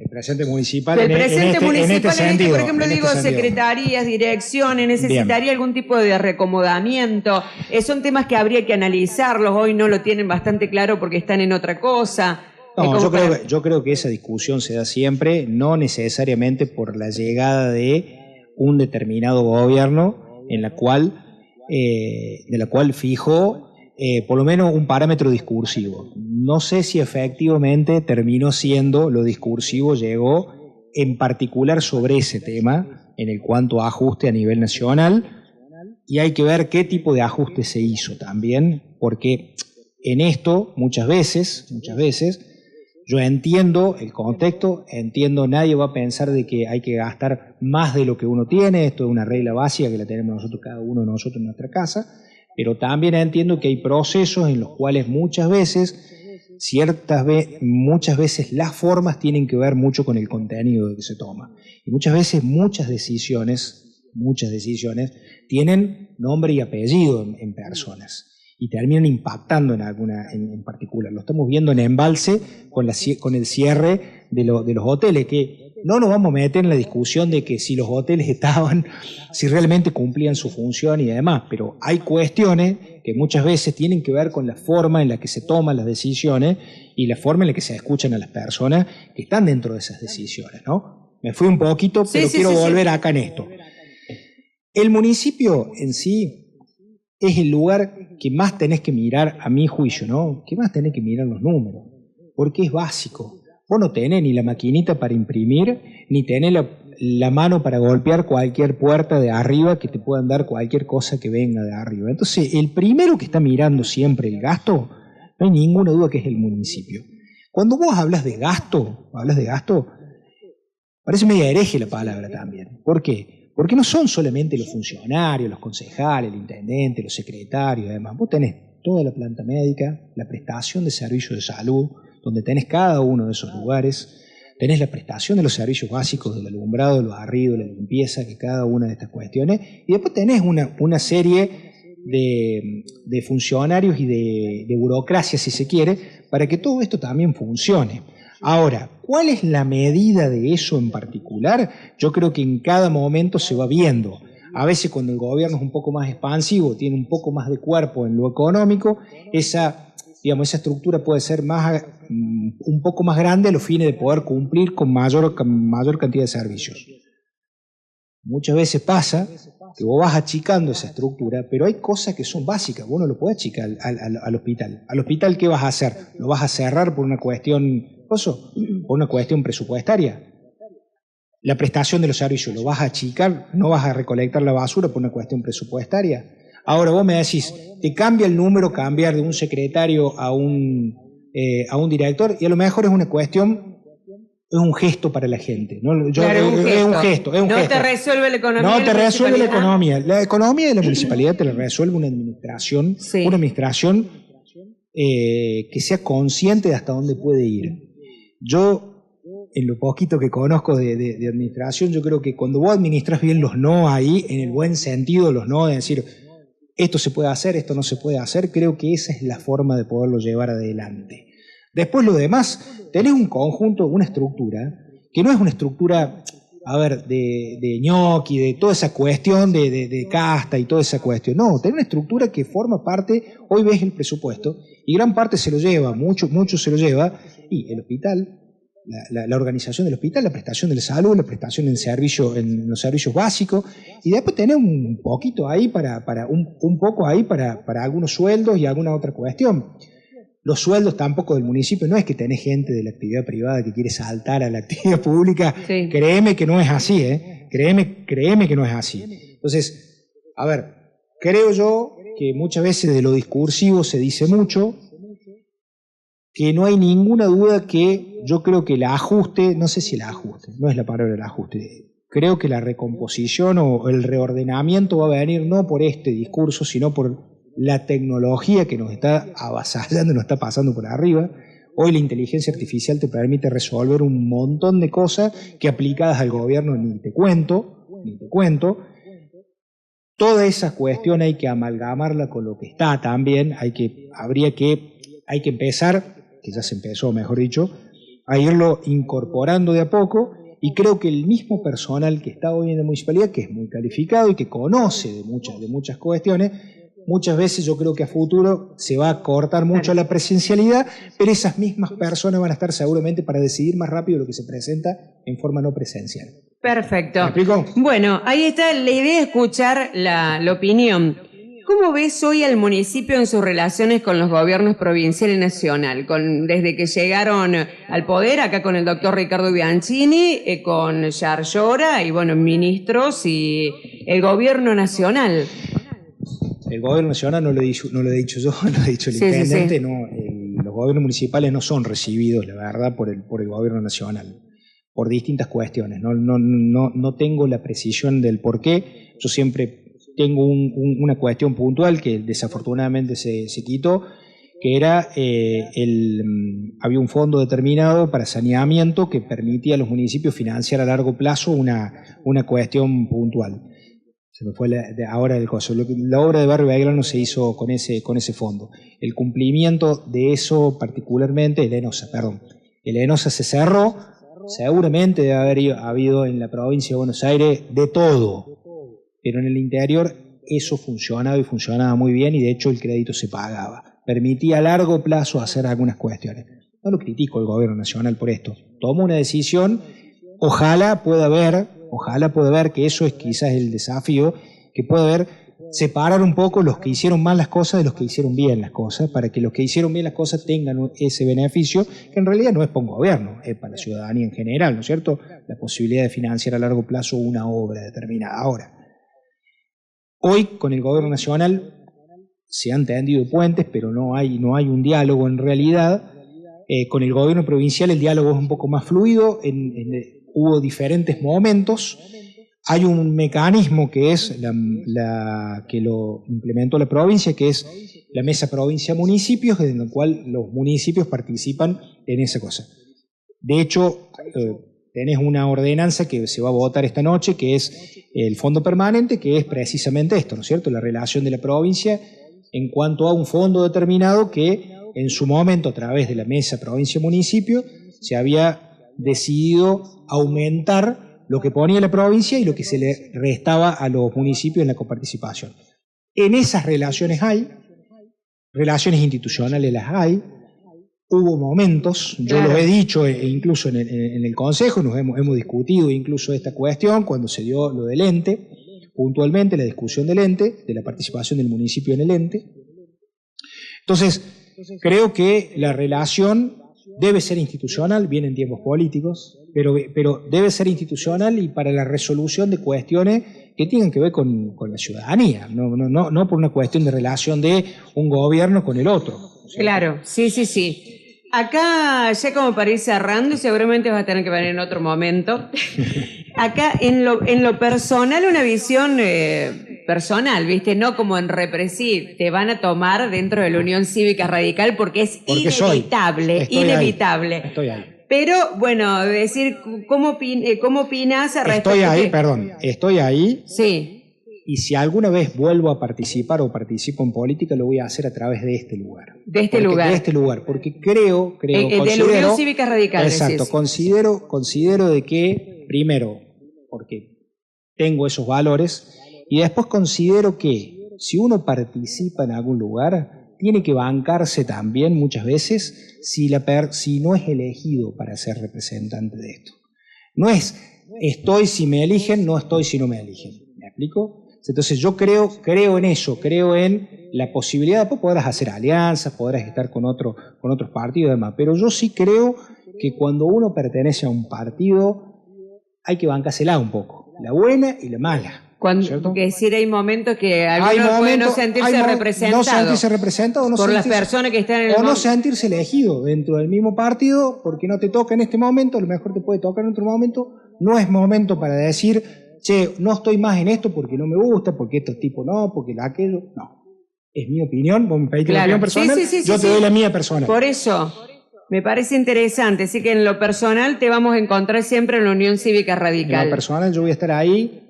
presidente municipal del presidente municipal en este sentido, por ejemplo, digo, secretarías, direcciones, necesitaría bien. Algún tipo de reacomodamiento. Son temas que habría que analizarlos. Hoy no lo tienen bastante claro porque están en otra cosa. No, yo creo que esa discusión se da siempre, no necesariamente por la llegada de un determinado gobierno de la cual fijó por lo menos un parámetro discursivo. No sé si efectivamente terminó siendo lo discursivo, llegó en particular sobre ese tema, en el cuanto a ajuste a nivel nacional, y hay que ver qué tipo de ajuste se hizo también, porque en esto muchas veces, yo entiendo el contexto, nadie va a pensar de que hay que gastar más de lo que uno tiene, esto es una regla básica que la tenemos nosotros, cada uno de nosotros en nuestra casa, pero también entiendo que hay procesos en los cuales muchas veces las formas tienen que ver mucho con el contenido que se toma. Y muchas veces muchas decisiones tienen nombre y apellido en personas y terminan impactando en alguna en particular. Lo estamos viendo en Embalse con el cierre de los hoteles, que no nos vamos a meter en la discusión de que si los hoteles si realmente cumplían su función y demás, pero hay cuestiones que muchas veces tienen que ver con la forma en la que se toman las decisiones y la forma en la que se escuchan a las personas que están dentro de esas decisiones, ¿no? Me fui un poquito, pero quiero volver acá en esto. El municipio en sí es el lugar que más tenés que mirar, a mi juicio, ¿no? Que más tenés que mirar los números, porque es básico. Vos no tenés ni la maquinita para imprimir, ni tenés la mano para golpear cualquier puerta de arriba que te puedan dar cualquier cosa que venga de arriba. Entonces, el primero que está mirando siempre el gasto, no hay ninguna duda que es el municipio. Cuando vos hablas de gasto, parece media hereje la palabra también. ¿Por qué? Porque no son solamente los funcionarios, los concejales, el intendente, los secretarios, además. Vos tenés toda la planta médica, la prestación de servicios de salud, donde tenés cada uno de esos lugares, tenés la prestación de los servicios básicos del alumbrado, el barrido, la limpieza, que cada una de estas cuestiones, y después tenés una serie de funcionarios y de burocracia, si se quiere, para que todo esto también funcione. Ahora, ¿cuál es la medida de eso en particular? Yo creo que en cada momento se va viendo. A veces cuando el gobierno es un poco más expansivo, tiene un poco más de cuerpo en lo económico, esa estructura puede ser un poco más grande a los fines de poder cumplir con mayor cantidad de servicios. Muchas veces pasa que vos vas achicando esa estructura, pero hay cosas que son básicas. Vos no lo podés achicar al hospital. ¿Al hospital qué vas a hacer? ¿Lo vas a cerrar por una cuestión presupuestaria? La prestación de los servicios, ¿lo vas a achicar? ¿No vas a recolectar la basura por una cuestión presupuestaria? Ahora vos me decís, te cambia el número, cambiar de un secretario a un director, y a lo mejor es una cuestión, es un gesto para la gente. ¿No? Es un gesto. No te resuelve la economía. No te resuelve la economía. La economía de la municipalidad te la resuelve una administración, que sea consciente de hasta dónde puede ir. Yo, en lo poquito que conozco de administración, yo creo que cuando vos administras bien los no ahí, en el buen sentido, los no de decir, esto se puede hacer, esto no se puede hacer, creo que esa es la forma de poderlo llevar adelante. Después lo demás, tenés un conjunto, una estructura, que no es una estructura, de ñoqui, de toda esa cuestión de casta y toda esa cuestión. No, tenés una estructura que forma parte, hoy ves el presupuesto, y gran parte se lo lleva, mucho se lo lleva, y el hospital, la organización del hospital, la prestación de la salud, la prestación en los servicios básicos, y después tenés un poquito ahí para algunos sueldos y alguna otra cuestión. Los sueldos tampoco del municipio, no es que tenés gente de la actividad privada que quiere saltar a la actividad pública, sí. Créeme que no es así, créeme que no es así. Entonces, creo yo que muchas veces de lo discursivo se dice mucho, que no hay ninguna duda que yo creo que el ajuste, no sé si el ajuste, no es la palabra el ajuste, creo que la recomposición o el reordenamiento va a venir no por este discurso, sino por la tecnología que nos está avasallando, nos está pasando por arriba. Hoy la inteligencia artificial te permite resolver un montón de cosas que aplicadas al gobierno ni te cuento. Toda esa cuestión hay que amalgamarla con lo que está también, hay que empezar, que ya se empezó, mejor dicho, a irlo incorporando de a poco, y creo que el mismo personal que está hoy en la municipalidad, que es muy calificado y que conoce de muchas cuestiones, muchas veces yo creo que a futuro se va a cortar mucho la presencialidad, pero esas mismas personas van a estar seguramente para decidir más rápido lo que se presenta en forma no presencial. Perfecto. ¿Me explico? Bueno, ahí está la idea de escuchar la opinión. ¿Cómo ves hoy al municipio en sus relaciones con los gobiernos provincial y nacional? Desde que llegaron al poder, acá con el doctor Ricardo Bianchini, con Yar Llora y bueno, ministros y el gobierno nacional. El gobierno nacional no lo he dicho yo, lo ha dicho el intendente. Sí. No, los gobiernos municipales no son recibidos, la verdad, por el gobierno nacional, por distintas cuestiones. No tengo la precisión del por qué. Yo siempre tengo una cuestión puntual que desafortunadamente se quitó, que era había un fondo determinado para saneamiento que permitía a los municipios financiar a largo plazo una cuestión puntual. Se me fue ahora el coso. La obra de Barrio Belgrano se hizo con ese fondo. El cumplimiento de eso particularmente, el ENOSA se cerró. Seguramente debe haber habido en la provincia de Buenos Aires de todo, pero en el interior eso funcionaba muy bien, y de hecho el crédito se pagaba. Permitía a largo plazo hacer algunas cuestiones. No lo critico al gobierno nacional por esto. Tomó una decisión, ojalá pueda ver que eso es quizás el desafío, que pueda haber separar un poco los que hicieron mal las cosas de los que hicieron bien las cosas, para que los que hicieron bien las cosas tengan ese beneficio, que en realidad no es para un gobierno, es para la ciudadanía en general, ¿no es cierto? La posibilidad de financiar a largo plazo una obra determinada. Ahora, hoy con el gobierno nacional se han tendido puentes, pero no hay un diálogo en realidad. Con el gobierno provincial el diálogo es un poco más fluido, hubo diferentes momentos. Hay un mecanismo que es que lo implementó la provincia, que es la Mesa Provincia-Municipios, en el cual los municipios participan en esa cosa. De hecho, tenés una ordenanza que se va a votar esta noche, que es el fondo permanente, que es precisamente esto, ¿no es cierto? La relación de la provincia en cuanto a un fondo determinado que en su momento, a través de la Mesa Provincia-Municipio, se había decidido aumentar lo que ponía la provincia y lo que se le restaba a los municipios en la coparticipación. En esas relaciones relaciones institucionales las hay. Hubo momentos, yo lo he dicho, incluso en el Consejo, nos hemos discutido incluso esta cuestión cuando se dio lo del ente, puntualmente la discusión del ente, de la participación del municipio en el ente. Entonces, creo que la relación debe ser institucional, vienen tiempos políticos, pero debe ser institucional y para la resolución de cuestiones que tienen que ver con la ciudadanía, no por una cuestión de relación de un gobierno con el otro. Claro, sí. Acá, ya como para ir cerrando, y seguramente vas a tener que venir en otro momento, acá en lo personal, una visión personal, ¿viste? No como en represivo, te van a tomar dentro de la Unión Cívica Radical porque es inevitable. Estoy ahí. Pero, bueno, decir, ¿cómo opinas respecto Estoy ahí. Sí. Y si alguna vez vuelvo a participar o participo en política, lo voy a hacer a través de este lugar. De este lugar, porque creo, considero... De la Unión Cívica Radical. Exacto, considero de que, primero, porque tengo esos valores, y después considero que si uno participa en algún lugar, tiene que bancarse también muchas veces si no es elegido para ser representante de esto. No es estoy si me eligen, no estoy si no me eligen. ¿Me explico? Entonces yo creo en eso, creo en la posibilidad, después podrás hacer alianzas, podrás estar con otros partidos y demás, pero yo sí creo que cuando uno pertenece a un partido hay que bancársela un poco, la buena y la mala. Que decir, hay momentos que algunos pueden no sentirse representados por las personas que están en el o no sentirse elegido dentro del mismo partido porque no te toca en este momento, a lo mejor te puede tocar en otro momento, no es momento para decir che, no estoy más en esto porque no me gusta, porque estos tipos no, porque aquello, no. Es mi opinión, vos me pedís la opinión personal, yo te doy la mía personal. Por eso, me parece interesante, así que en lo personal te vamos a encontrar siempre en la Unión Cívica Radical. En lo personal yo voy a estar ahí,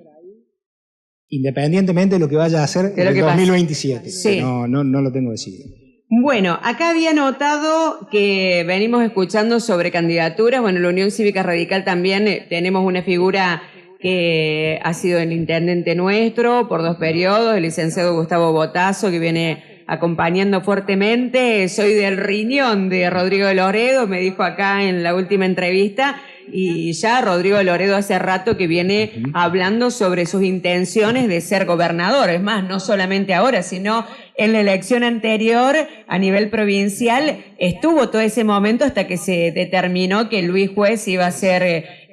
independientemente de lo que vaya a hacer en el 2027. Sí. No lo tengo decidido. Bueno, acá había notado que venimos escuchando sobre candidaturas. Bueno, la Unión Cívica Radical también tenemos una figura que ha sido el intendente nuestro por 2 periodos, el licenciado Gustavo Botazo, que viene acompañando fuertemente. Soy del riñón de Rodrigo Loredo, me dijo acá en la última entrevista, y ya Rodrigo Loredo hace rato que viene hablando sobre sus intenciones de ser gobernador. Es más, no solamente ahora, sino en la elección anterior a nivel provincial estuvo todo ese momento hasta que se determinó que Luis Juez iba a ser...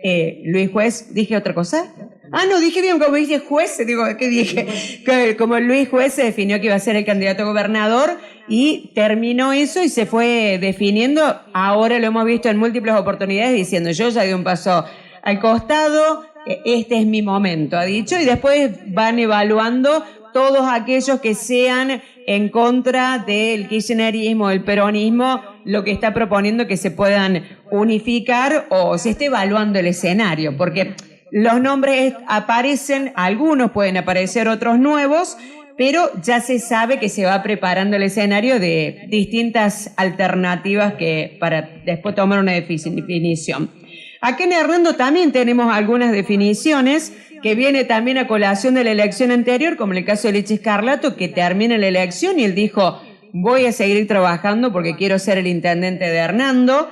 Luis Juez, ¿dije otra cosa? No, dije bien, como dije juez, digo, ¿qué dije? Que como Luis Juez se definió que iba a ser el candidato a gobernador y terminó eso y se fue definiendo. Ahora lo hemos visto en múltiples oportunidades diciendo, yo ya di un paso al costado, este es mi momento, ha dicho, y después van evaluando todos aquellos que sean en contra del kirchnerismo, del peronismo, lo que está proponiendo que se puedan unificar o se esté evaluando el escenario, porque los nombres aparecen, algunos pueden aparecer, otros nuevos, pero ya se sabe que se va preparando el escenario de distintas alternativas que para después tomar una definición. Acá en Hernando también tenemos algunas definiciones que viene también a colación de la elección anterior, como en el caso de Lichi Scarlato, que termina la elección y él dijo, voy a seguir trabajando porque quiero ser el intendente de Hernando.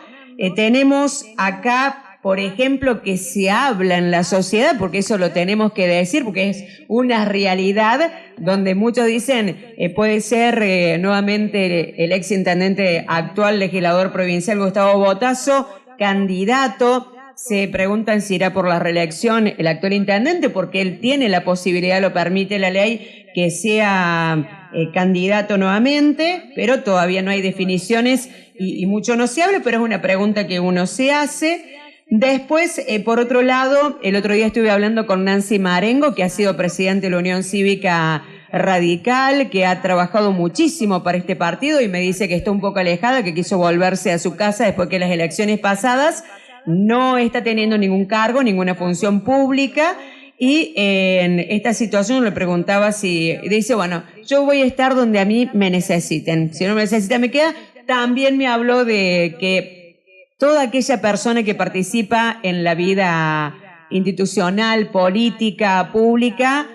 Tenemos acá, por ejemplo, que se habla en la sociedad, porque eso lo tenemos que decir, porque es una realidad donde muchos dicen puede ser nuevamente el ex intendente actual legislador provincial Gustavo Botazo, candidato. Se preguntan si irá por la reelección el actual intendente, porque él tiene la posibilidad, lo permite la ley, que sea candidato nuevamente, pero todavía no hay definiciones y mucho no se habla, pero es una pregunta que uno se hace. Después, por otro lado, el otro día estuve hablando con Nancy Marengo, que ha sido presidente de la Unión Cívica Radical, que ha trabajado muchísimo para este partido y me dice que está un poco alejada, que quiso volverse a su casa después que las elecciones pasadas. No está teniendo ningún cargo, ninguna función pública y en esta situación le preguntaba si, dice, bueno, yo voy a estar donde a mí me necesiten, si no me necesitan me queda. También me habló de que toda aquella persona que participa en la vida institucional, política, pública,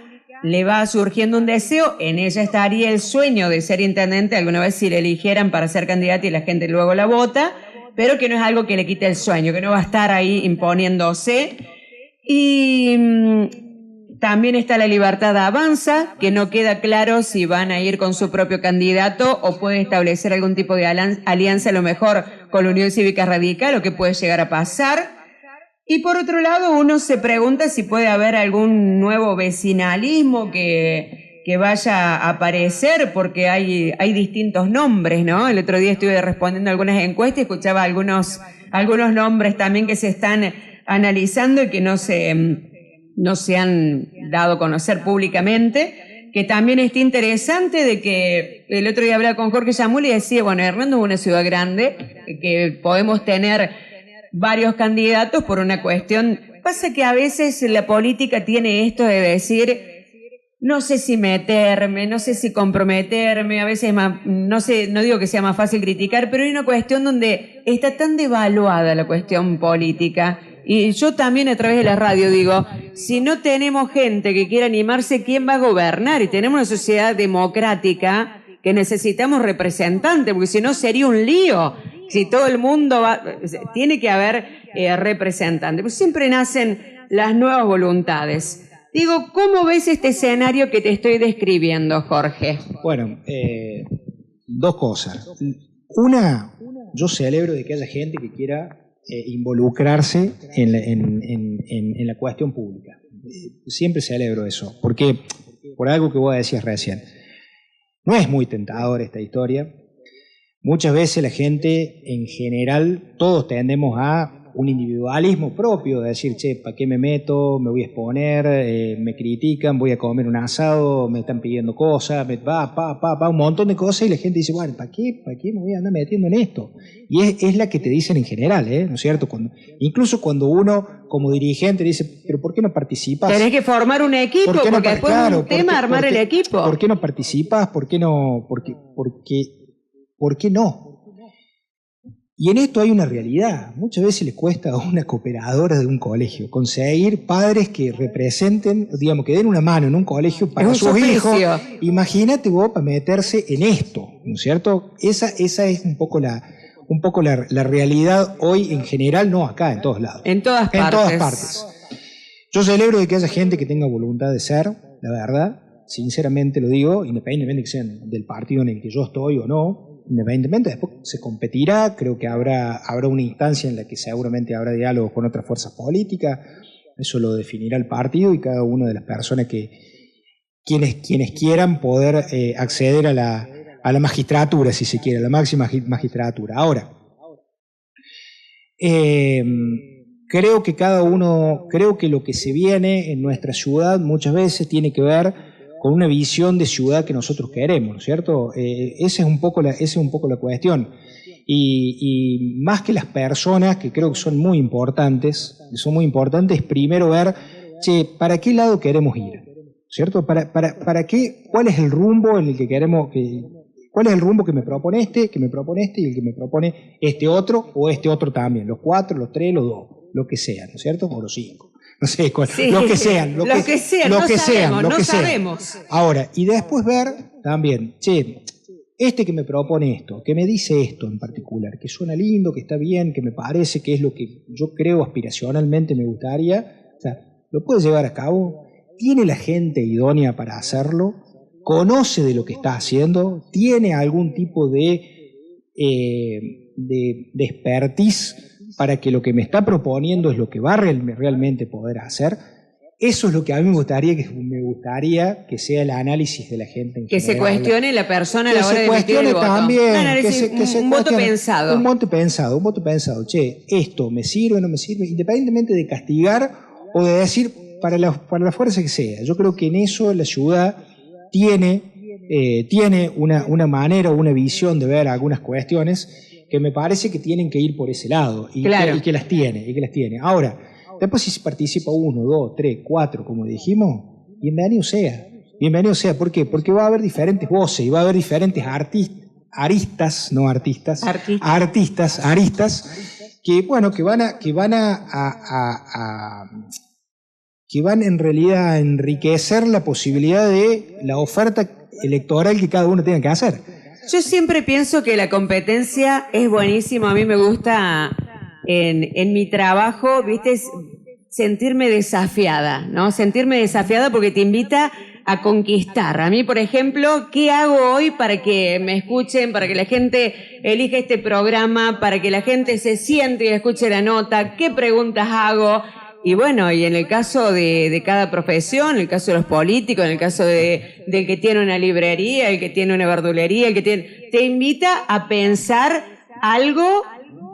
le va surgiendo un deseo, en ella estaría el sueño de ser intendente alguna vez si le eligieran para ser candidata y la gente luego la vota, pero que no es algo que le quite el sueño, que no va a estar ahí imponiéndose. Y también está la Libertad Avanza, que no queda claro si van a ir con su propio candidato o puede establecer algún tipo de alianza a lo mejor con la Unión Cívica Radical o qué puede llegar a pasar. Y por otro lado, uno se pregunta si puede haber algún nuevo vecinalismo que vaya a aparecer, porque hay distintos nombres, ¿no? El otro día estuve respondiendo algunas encuestas y escuchaba algunos nombres también que se están analizando y que no se han dado a conocer públicamente, que también está interesante de que el otro día hablaba con Jorge Yamuli y decía, bueno, Hernando es una ciudad grande, que podemos tener varios candidatos por una cuestión. Pasa que a veces la política tiene esto de decir, no sé si meterme, no sé si comprometerme, a veces no digo que sea más fácil criticar, pero hay una cuestión donde está tan devaluada la cuestión política. Y yo también a través de la radio digo, si no tenemos gente que quiera animarse, ¿quién va a gobernar? Y tenemos una sociedad democrática que necesitamos representantes, porque si no sería un lío. Si todo el mundo tiene que haber representantes. Pues siempre nacen las nuevas voluntades. Digo, ¿cómo ves este escenario que te estoy describiendo, Jorge? Bueno, 2 cosas. Una, yo celebro de que haya gente que quiera involucrarse en la cuestión pública. Siempre celebro eso, porque por algo que vos decías recién, no es muy tentador esta historia. Muchas veces la gente, en general, todos tendemos a un individualismo propio, de decir, che, ¿para qué me meto? Me voy a exponer, me critican, voy a comer un asado, me están pidiendo cosas, un montón de cosas, y la gente dice, bueno, ¿para qué me voy a andar metiendo en esto? Y es la que te dicen en general, ¿no es cierto? Incluso cuando uno, como dirigente, dice, pero ¿por qué no participas? Tenés que formar un equipo, porque después es un tema armar el equipo. ¿Por qué no participas? ¿Por qué no? Porque ¿Por qué no? Y en esto hay una realidad. Muchas veces le cuesta a una cooperadora de un colegio conseguir padres que representen, digamos, que den una mano en un colegio para sus hijos. Imagínate vos para meterse en esto, ¿no es cierto? Esa es un poco la realidad hoy en general, no acá, en todos lados. En todas partes. En todas partes. Yo celebro de que haya gente que tenga voluntad de ser, la verdad, sinceramente lo digo, independientemente de que sean del partido en el que yo estoy o no. Independientemente, después se competirá, creo que habrá una instancia en la que seguramente habrá diálogo con otras fuerzas políticas, eso lo definirá el partido y cada una de las personas quienes quieran poder acceder a la magistratura, si se quiere, a la máxima magistratura. Ahora, creo que lo que se viene en nuestra ciudad muchas veces tiene que ver con una visión de ciudad que nosotros queremos, ¿no es cierto? Esa es un poco la cuestión. Y más que las personas, que creo que son muy importantes, primero ver, ¿para qué lado queremos ir? ¿Cierto? ¿Para qué? ¿Cuál es el rumbo en el que queremos cuál es el rumbo que me propone este y el que me propone este otro o este otro también? Los 4, los 3, los 2, lo que sea, ¿no es cierto? O los 5. No sé, lo que sean. No sabemos. Ahora, y después ver también, este que me propone esto, que me dice esto en particular, que suena lindo, que está bien, que me parece que es lo que yo creo aspiracionalmente me gustaría, o sea, ¿lo puede llevar a cabo? ¿Tiene la gente idónea para hacerlo? ¿Conoce de lo que está haciendo? ¿Tiene algún tipo de expertise para que lo que me está proponiendo es lo que va a realmente poder hacer? Eso es lo que a mí me gustaría que sea el análisis de la gente. Que se cuestione la persona a la hora de emitir el voto. También, un voto pensado. Un voto pensado. Esto me sirve, no me sirve, independientemente de castigar o de decir para la fuerza que sea. Yo creo que en eso la ciudad tiene una manera o una visión de ver algunas cuestiones que me parece que tienen que ir por ese lado y que las tiene. Ahora, después si participa 1, 2, 3, 4, como dijimos, bienvenido sea. ¿Por qué? Porque va a haber diferentes voces y va a haber diferentes aristas que van en realidad a enriquecer la posibilidad de la oferta electoral que cada uno tiene que hacer. Yo siempre pienso que la competencia es buenísima. A mí me gusta en mi trabajo, ¿viste? Sentirme desafiada, ¿no? Sentirme desafiada porque te invita a conquistar. A mí, por ejemplo, ¿qué hago hoy para que me escuchen, para que la gente elija este programa, para que la gente se siente y escuche la nota? ¿Qué preguntas hago? Y bueno, y en el caso de cada profesión, en el caso de los políticos, en el caso del que tiene una librería, el que tiene una verdulería, te invita a pensar algo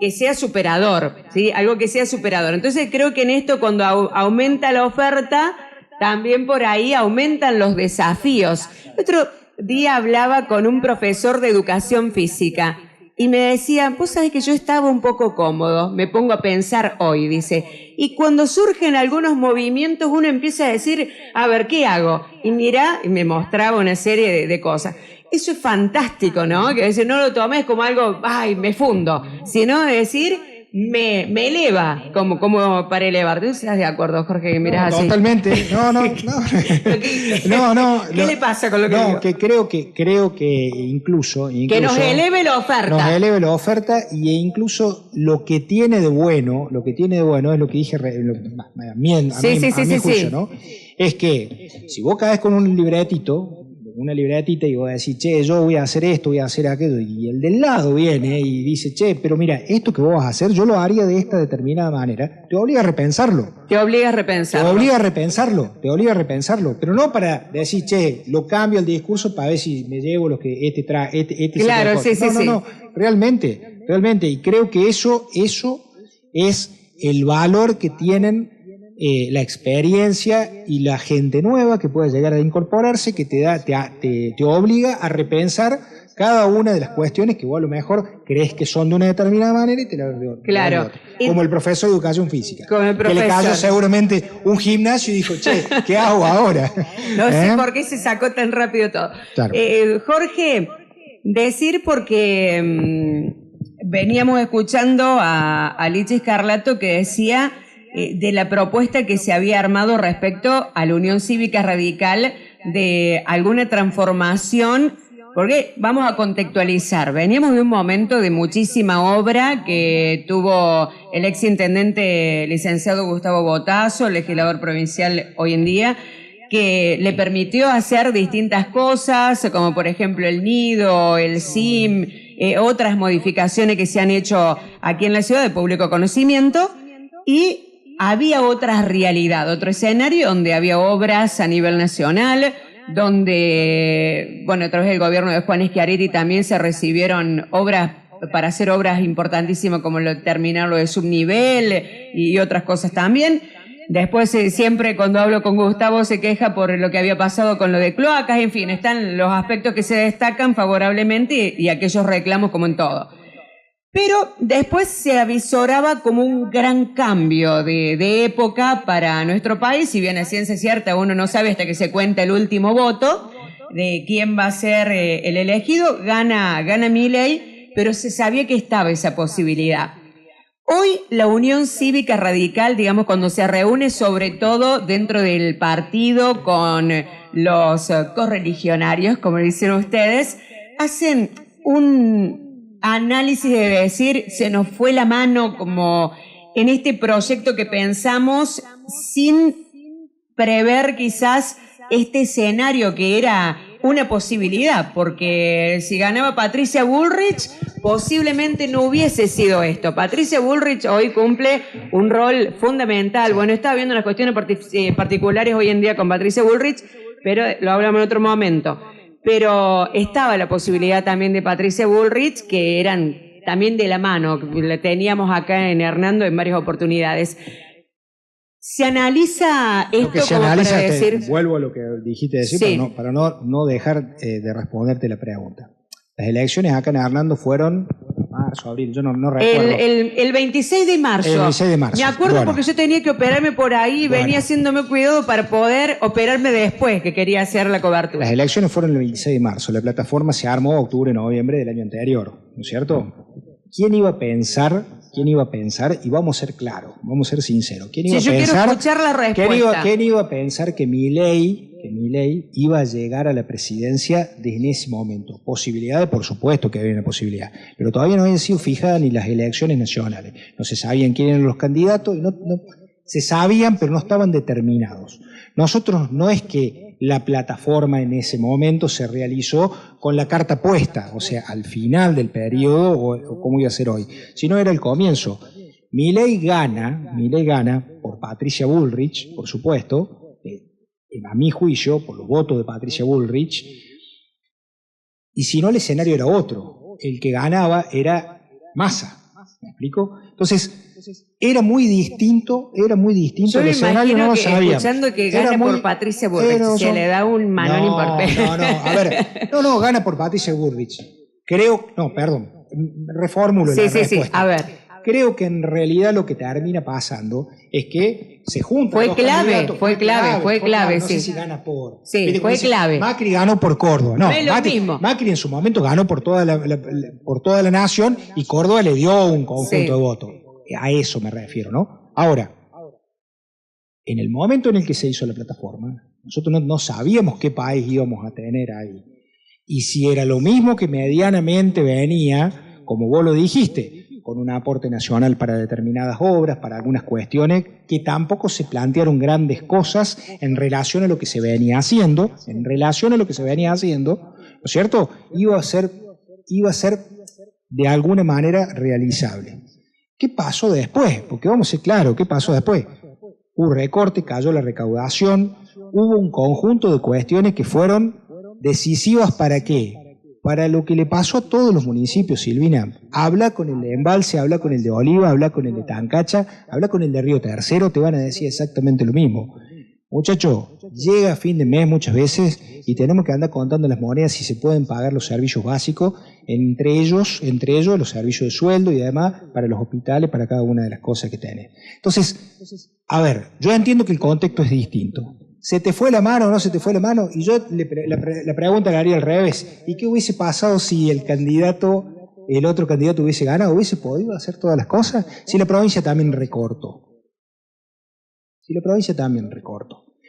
que sea superador, ¿sí? Algo que sea superador. Entonces creo que en esto, cuando aumenta la oferta, también por ahí aumentan los desafíos. El otro día hablaba con un profesor de educación física y me decía, vos sabés que yo estaba un poco cómodo, me pongo a pensar hoy, dice, y cuando surgen algunos movimientos uno empieza a decir, a ver, ¿qué hago? Y mira, y me mostraba una serie de cosas. Eso es fantástico, ¿no? Que decir, no lo tomes como algo, ay, me fundo, sino decir, me eleva, como para elevar. ¿Tú estás de acuerdo, Jorge, que mirás así? Totalmente, no. ¿Qué le pasa con lo que digo? No, que creo que incluso que nos eleve la oferta. Nos eleve la oferta e incluso lo que tiene de bueno es lo que dije a mi juicio, ¿no? Es que si vos caes con una libretita y vos decís, yo voy a hacer esto, voy a hacer aquello, y el del lado viene y dice, pero mira, esto que vos vas a hacer, yo lo haría de esta determinada manera, te obliga a repensarlo. Te obliga a repensarlo, pero no para decir, lo cambio el discurso para ver si me llevo lo que este trae, Claro, sí. No, realmente, y creo que eso es el valor que tienen la experiencia y la gente nueva que pueda llegar a incorporarse, que te obliga a repensar cada una de las cuestiones que vos a lo mejor crees que son de una determinada manera y te la de otra. Como el profesor de educación física. Que le cayó seguramente un gimnasio y dijo, ¿qué hago ahora? No sé por qué se sacó tan rápido todo. Claro. Jorge, decir porque veníamos escuchando a Licha Scarlato que decía de la propuesta que se había armado respecto a la Unión Cívica Radical de alguna transformación, porque vamos a contextualizar, veníamos de un momento de muchísima obra que tuvo el exintendente licenciado Gustavo Bottazo, legislador provincial hoy en día, que le permitió hacer distintas cosas, como por ejemplo el nido, el SIM, otras modificaciones que se han hecho aquí en la ciudad de público conocimiento, y había otra realidad, otro escenario donde había obras a nivel nacional, donde, bueno, a través del gobierno de Juan Schiaretti también se recibieron obras para hacer obras importantísimas como terminar lo de subnivel y otras cosas también. Después siempre cuando hablo con Gustavo se queja por lo que había pasado con lo de cloacas, en fin, están los aspectos que se destacan favorablemente y aquellos reclamos como en todo. Pero después se avisoraba como un gran cambio de época para nuestro país, si bien a ciencia cierta uno no sabe hasta que se cuenta el último voto de quién va a ser el elegido, gana Milei, pero se sabía que estaba esa posibilidad. Hoy la Unión Cívica Radical, digamos, cuando se reúne sobre todo dentro del partido con los correligionarios, como dicen ustedes, hacen un análisis de decir, se nos fue la mano como en este proyecto que pensamos sin prever quizás este escenario que era una posibilidad, porque si ganaba Patricia Bullrich, posiblemente no hubiese sido esto. Patricia Bullrich hoy cumple un rol fundamental. Bueno, estaba viendo las cuestiones particulares hoy en día con Patricia Bullrich, pero lo hablamos en otro momento. Pero estaba la posibilidad también de Patricia Bullrich, que eran también de la mano, la teníamos acá en Hernando en varias oportunidades. Se analiza esto como para decir... Vuelvo a lo que dijiste decir, sí, para no dejar de responderte la pregunta. Las elecciones acá en Hernando fueron marzo, abril, yo no recuerdo. El 26 de marzo. El 26 de marzo. Me acuerdo porque yo tenía que operarme por ahí, venía haciéndome cuidado para poder operarme después, que quería hacer la cobertura. Las elecciones fueron el 26 de marzo. La plataforma se armó octubre, noviembre del año anterior, ¿no es cierto? ¿Quién iba a pensar? Y vamos a ser claros, vamos a ser sinceros. ¿Quién iba a pensar? Quiero escuchar la respuesta. ¿Quién iba a pensar que Milei iba a llegar a la presidencia desde ese momento? Posibilidades, por supuesto que había una posibilidad, pero todavía no habían sido fijadas ni las elecciones nacionales. No se sabían quién eran los candidatos, se sabían, pero no estaban determinados. Nosotros no es que la plataforma en ese momento se realizó con la carta puesta, o sea, al final del periodo o cómo iba a ser hoy, sino era el comienzo. Milei gana por Patricia Bullrich, por supuesto, a mi juicio, por los votos de Patricia Bullrich, y si no el escenario era otro, el que ganaba era Massa, ¿me explico? Entonces, era muy distinto el escenario, no lo sabíamos. Escuchando que gana por Patricia Bullrich, se le da un manón imperfecto. Gana por Patricia Bullrich. Reformulo la respuesta. Sí, a ver. Creo que en realidad lo que termina pasando es que se juntan fue clave, no sé si gana por... Sí, fue clave. Macri ganó por Córdoba. No es lo mismo. Macri en su momento ganó por toda la nación y Córdoba le dio un conjunto de votos. A eso me refiero, ¿no? Ahora, en el momento en el que se hizo la plataforma, nosotros no sabíamos qué país íbamos a tener ahí. Y si era lo mismo que medianamente venía, como vos lo dijiste, con un aporte nacional para determinadas obras, para algunas cuestiones, que tampoco se plantearon grandes cosas en relación a lo que se venía haciendo, ¿no es cierto? Iba a ser de alguna manera realizable. ¿Qué pasó después? Porque vamos a ser claros, ¿qué pasó después? Hubo recorte, cayó la recaudación, hubo un conjunto de cuestiones que fueron decisivas ¿para qué? Para lo que le pasó a todos los municipios, Silvina. Habla con el de Embalse, habla con el de Oliva, habla con el de Tancacha, habla con el de Río Tercero, te van a decir exactamente lo mismo. Muchacho, llega a fin de mes muchas veces y tenemos que andar contando las monedas si se pueden pagar los servicios básicos, entre ellos los servicios de sueldo y además para los hospitales, para cada una de las cosas que tenés. Entonces, a ver, yo entiendo que el contexto es distinto. ¿se te fue la mano o no se te fue la mano? Y yo la pregunta la haría al revés. ¿Y qué hubiese pasado si el otro candidato hubiese ganado? ¿Hubiese podido hacer todas las cosas? Si la provincia también recortó.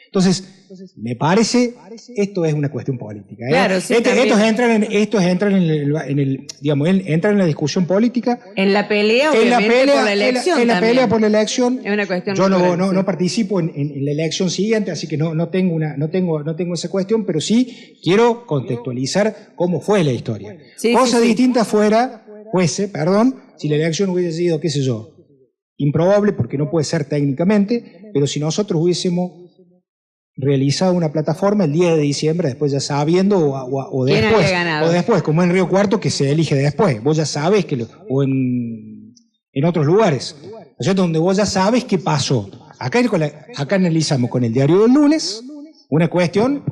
Entonces, me parece, esto es una cuestión política. Claro, sí, estos entran en la discusión política. En la pelea, obviamente, por la elección. En la pelea por la elección. Es una cuestión yo no participo en la elección siguiente, así que no tengo esa cuestión, pero sí quiero contextualizar cómo fue la historia. Cosa distinta fuese, si la elección hubiese sido, qué sé yo, improbable, porque no puede ser técnicamente, pero si nosotros hubiésemos realizado una plataforma el 10 de diciembre, después ya sabiendo, o después, como en Río Cuarto, que se elige después, vos ya sabes o en otros lugares, ¿no es cierto? Donde vos ya sabes qué pasó. Acá analizamos con el diario del lunes una cuestión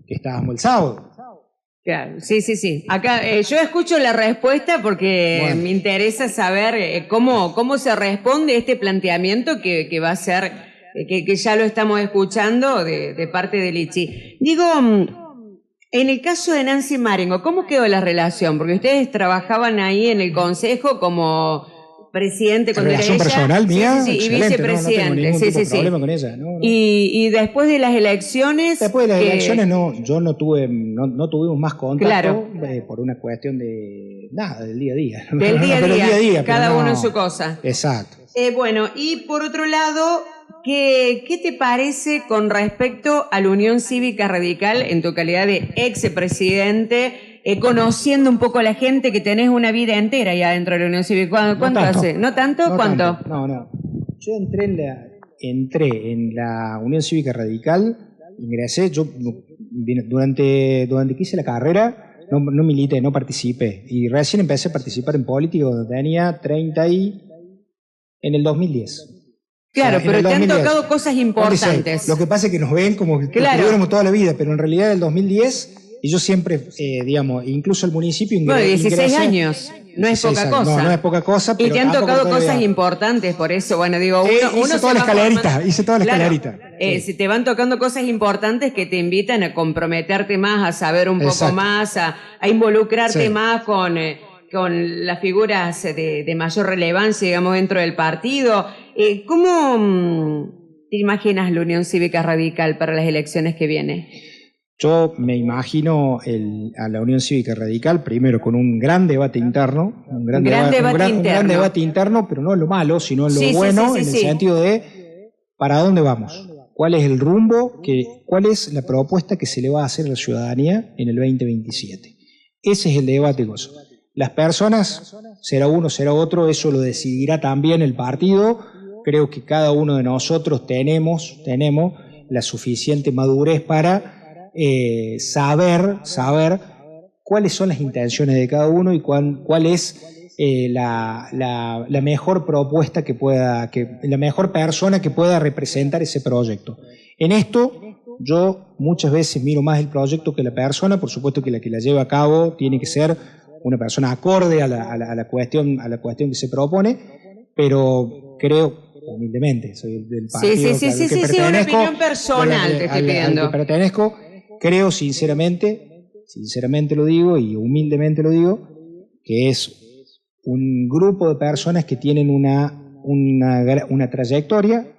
que estábamos el sábado. Claro, sí. Acá yo escucho la respuesta porque me interesa saber cómo se responde este planteamiento que va a ser, que ya lo estamos escuchando de parte de Lichi. Digo, en el caso de Nancy Marengo, ¿cómo quedó la relación? Porque ustedes trabajaban ahí en el consejo como presidente con relación personal mía, y vicepresidente. No tengo ningún problema con ella. No. Y después de las elecciones. Después de las elecciones yo no tuvimos más contacto, por una cuestión del día a día. Del día a día, cada uno en su cosa. Exacto. Bueno, y por otro lado, ¿qué te parece con respecto a la Unión Cívica Radical en tu calidad de expresidente? Conociendo un poco a la gente, que tenés una vida entera ya dentro de la Unión Cívica. ¿Cuánto hace? ¿No tanto? ¿Cuánto? No. Yo entré en la Unión Cívica Radical, ingresé, durante que hice la carrera, no milité, no participé. Y recién empecé a participar en política cuando tenía 30 en el 2010. Claro, pero te han tocado cosas importantes. Lo que pasa es que nos ven como que tuviéramos toda la vida, pero en realidad el 2010... Y yo siempre, incluso el municipio... 16 años, no es poca cosa. No es poca cosa, pero... Y te han tocado cosas importantes, por eso, hice toda la escalerita. Si te van tocando cosas importantes que te invitan a comprometerte más, a saber un poco más, a involucrarte más con las figuras de mayor relevancia, digamos, dentro del partido. ¿Cómo te imaginas la Unión Cívica Radical para las elecciones que vienen? Yo me imagino a la Unión Cívica Radical, primero con un gran debate interno, un gran debate interno, pero no en lo malo, sino en lo bueno, en el sentido de ¿para dónde vamos? ¿Cuál es el rumbo? ¿Cuál es la propuesta que se le va a hacer a la ciudadanía en el 2027? Ese es el debate. Las personas, será uno, será otro, eso lo decidirá también el partido. Creo que cada uno de nosotros tenemos la suficiente madurez para saber cuáles son las intenciones de cada uno y cuál es la mejor propuesta la mejor persona que pueda representar ese proyecto. En esto yo muchas veces miro más el proyecto que la persona. Por supuesto que la lleva a cabo tiene que ser una persona acorde a la cuestión que se propone, pero creo, humildemente, soy del partido al que pertenezco, una opinión personal te estoy pidiendo. Al que pertenezco, creo sinceramente lo digo y humildemente lo digo, que es un grupo de personas que tienen una trayectoria.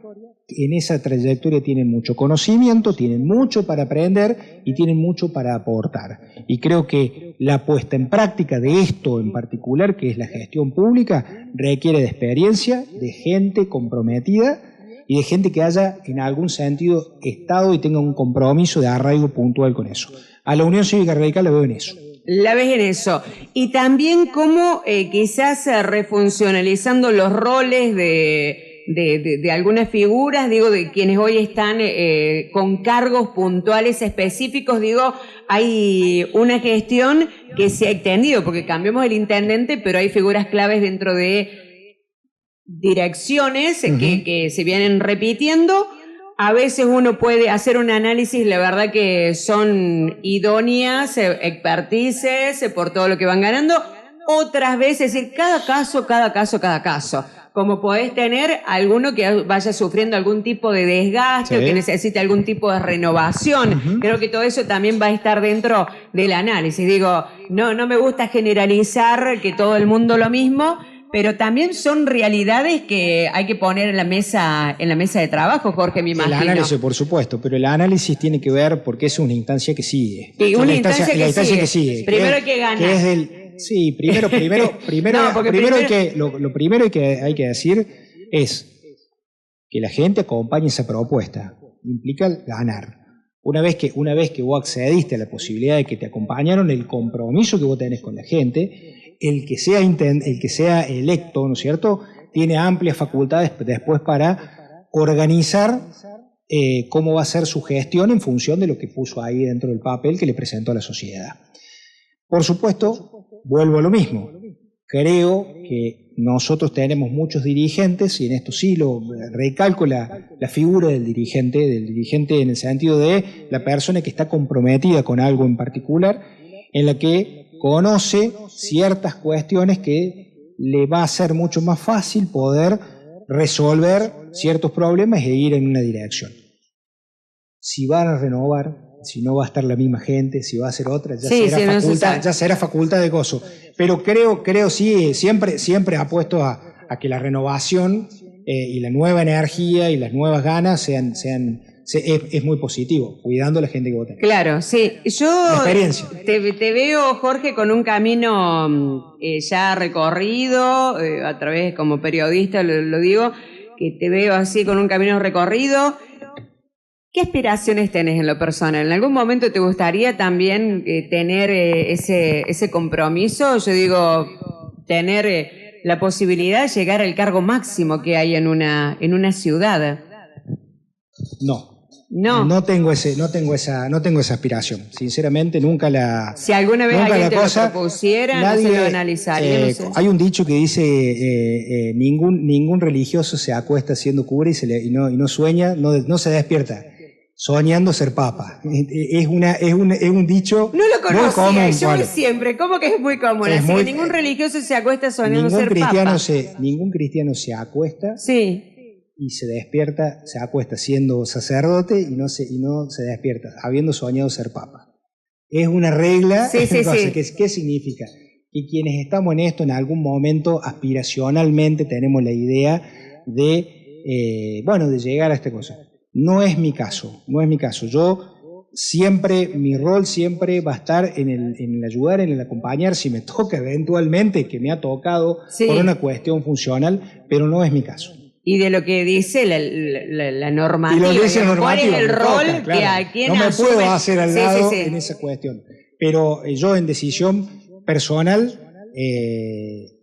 En esa trayectoria tienen mucho conocimiento, tienen mucho para aprender y tienen mucho para aportar. Y creo que la puesta en práctica de esto en particular, que es la gestión pública, requiere de experiencia, de gente comprometida y de gente que haya en algún sentido estado y tenga un compromiso de arraigo puntual con eso. A la Unión Cívica Radical la veo en eso. La ves en eso. Y también cómo quizás refuncionalizando los roles de algunas figuras, de quienes hoy están con cargos puntuales específicos, hay una gestión que se ha extendido, porque cambiamos el intendente, pero hay figuras claves dentro de direcciones que se vienen repitiendo. A veces uno puede hacer un análisis, la verdad que son idóneas, expertices por todo lo que van ganando. Otras veces, cada caso. como podés tener alguno que vaya sufriendo algún tipo de desgaste o que necesite algún tipo de renovación. Creo que todo eso también va a estar dentro del análisis. Digo, no me gusta generalizar que todo el mundo lo mismo, pero también son realidades que hay que poner en la mesa de trabajo, Jorge, me imagino. El análisis, por supuesto, pero el análisis tiene que ver porque es una instancia que sigue. Sí, una instancia que sigue. Primero hay que ganar. Que es primero lo primero que hay que decir es que la gente acompañe esa propuesta. Implica ganar. Una vez que vos accediste a la posibilidad de que te acompañaron, el compromiso que vos tenés con la gente, el que sea electo, ¿no es cierto?, tiene amplias facultades después para organizar cómo va a ser su gestión en función de lo que puso ahí dentro del papel que le presentó a la sociedad. Por supuesto, vuelvo a lo mismo. Creo que nosotros tenemos muchos dirigentes, y en esto sí lo recalco la figura del dirigente en el sentido de la persona que está comprometida con algo en particular, en la que conoce ciertas cuestiones que le va a ser mucho más fácil poder resolver ciertos problemas e ir en una dirección. Si van a renovar, si no va a estar la misma gente, si va a ser otra, ya será facultad de gozo. Pero creo sí, siempre apuesto a que la renovación y la nueva energía y las nuevas ganas es muy positivo, cuidando a la gente que vota. Claro, sí. Yo la experiencia. Te veo, Jorge, con un camino ya recorrido, a través, como periodista lo digo, que te veo así con un camino recorrido. ¿Qué aspiraciones tenés en lo personal? ¿En algún momento te gustaría también tener ese compromiso? Yo digo, tener la posibilidad de llegar al cargo máximo que hay en una ciudad. No tengo esa aspiración. Sinceramente, nunca la. Si alguna vez alguien te lo propusiera, nadie, no se lo analizaría. No sé. Hay un dicho que dice: ningún religioso se acuesta siendo cura y no sueña, no se despierta soñando ser papa. Es un dicho. No lo conocía, muy común, yo voy siempre. ¿Cómo que es muy común? Así que ningún religioso se acuesta soñando ser papa. Ningún cristiano se acuesta. Sí. Y se acuesta siendo sacerdote y no se despierta habiendo soñado ser papa. Es una regla. Sí. ¿Qué significa? Que quienes estamos en esto en algún momento aspiracionalmente tenemos la idea de llegar a esta cosa. No es mi caso. Yo mi rol siempre va a estar en el ayudar, en el acompañar, si me toca eventualmente, que me ha tocado por una cuestión funcional, pero no es mi caso. Y de lo que dice la normativa. ¿Cuál es el rol que a quien no me puedo hacer al lado en esa cuestión. Pero yo en decisión personal,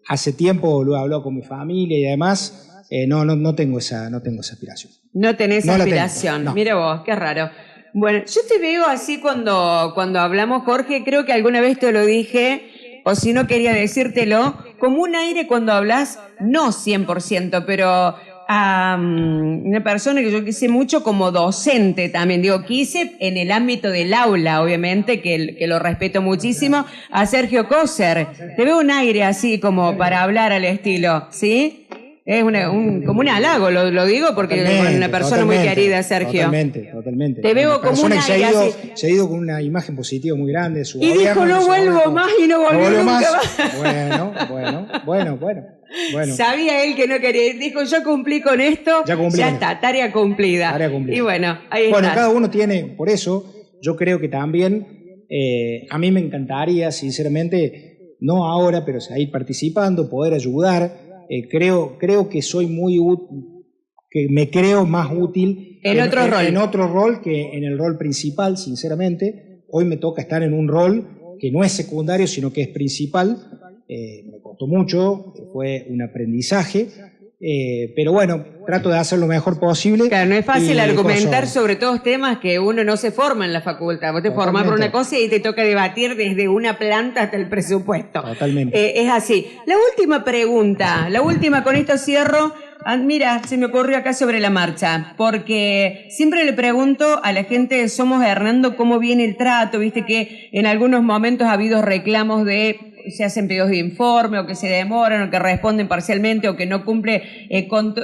hace tiempo lo he hablado con mi familia y además, no tengo esa aspiración. No tenés aspiración. No. Mira vos, qué raro. Bueno, yo te veo así cuando hablamos, Jorge, creo que alguna vez te lo dije, o si no quería decírtelo, como un aire cuando hablas, no 100%, pero una persona que yo quise mucho como docente también, quise en el ámbito del aula, obviamente, que lo respeto muchísimo, a Sergio Kosser. Te veo un aire así como para hablar al estilo, ¿sí? Es como un halago, lo digo porque es una persona muy querida, Sergio. Totalmente. Te veo como un aire así. Se ha ido con una imagen positiva muy grande de su gobierno. Y dijo, no vuelvo más y no volvió nunca más. Bueno. Sabía él que no quería ir. Dijo, yo cumplí con esto, ya está, tarea cumplida. Y bueno, ahí está. Bueno, cada uno tiene, por eso, yo creo que también, a mí me encantaría, sinceramente, no ahora, pero seguir participando, poder ayudar. Creo que soy que me creo más útil en otro rol que en el rol principal, sinceramente. Hoy me toca estar en un rol que no es secundario, sino que es principal. Me costó mucho, fue un aprendizaje, pero bueno, trato de hacer lo mejor posible. Claro, no es fácil argumentar sobre todos temas que uno no se forma en la facultad. Vos te formás por una cosa y te toca debatir desde una planta hasta el presupuesto. Totalmente. Es así. La última pregunta, con esto cierro. Mira, se me ocurrió acá sobre la marcha, porque siempre le pregunto a la gente de Somos Hernando cómo viene el trato, viste que en algunos momentos ha habido reclamos de se hacen pedidos de informe o que se demoran o que responden parcialmente o que no cumple,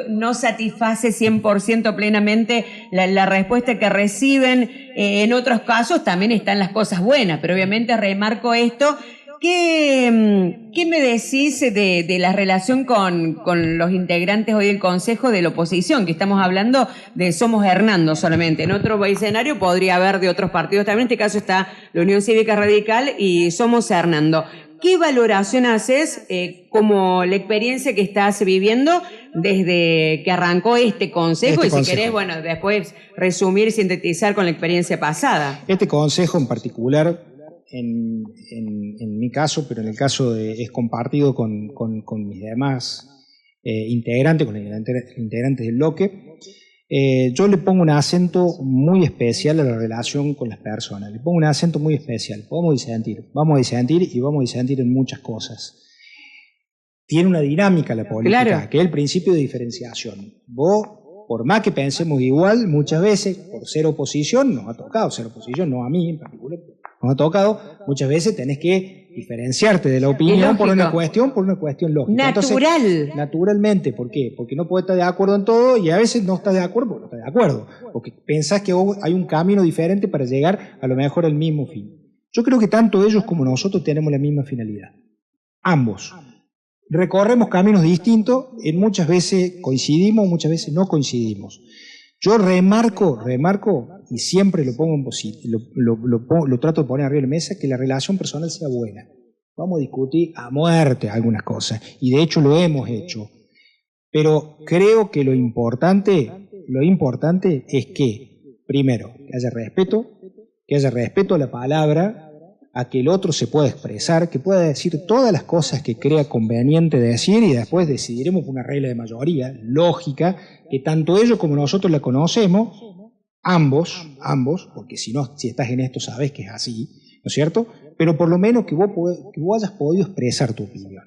no satisface 100% plenamente la respuesta que reciben. En otros casos también están las cosas buenas, pero obviamente remarco esto. ¿Qué me decís de la relación con los integrantes hoy del Consejo de la oposición? Que estamos hablando de Somos Hernando solamente. En otro escenario podría haber de otros partidos también. En este caso está la Unión Cívica Radical y Somos Hernando. ¿Qué valoración haces como la experiencia que estás viviendo desde que arrancó este consejo? Y si querés, bueno, después resumir y sintetizar con la experiencia pasada. Este consejo en particular, en mi caso, pero en el caso es compartido con mis demás integrantes, con los integrantes del bloque, yo le pongo un acento muy especial a la relación con las personas, le pongo un acento muy especial. Vamos a disentir y vamos a disentir en muchas cosas. Tiene una dinámica la política, claro, que es el principio de diferenciación. Vos, por más que pensemos igual, muchas veces, por ser oposición, nos ha tocado ser oposición, no a mí en particular, nos ha tocado, muchas veces tenés que diferenciarte de la opinión por una cuestión lógica. Natural. Entonces, naturalmente, ¿por qué? Porque no podés estar de acuerdo en todo y a veces no estás de acuerdo porque no estás de acuerdo, porque pensás que hay un camino diferente para llegar a lo mejor al mismo fin. Yo creo que tanto ellos como nosotros tenemos la misma finalidad. Ambos. Recorremos caminos distintos, muchas veces coincidimos, muchas veces no coincidimos. Yo remarco, y siempre lo pongo lo trato de poner arriba de la mesa, que la relación personal sea buena. Vamos a discutir a muerte algunas cosas, y de hecho lo hemos hecho. Pero creo que lo importante es que, primero, que haya respeto a la palabra, a que el otro se pueda expresar, que pueda decir todas las cosas que crea conveniente decir y después decidiremos por una regla de mayoría, lógica, que tanto ellos como nosotros la conocemos, ambos, porque si estás en esto sabes que es así, ¿no es cierto? Pero por lo menos que vos hayas podido expresar tu opinión.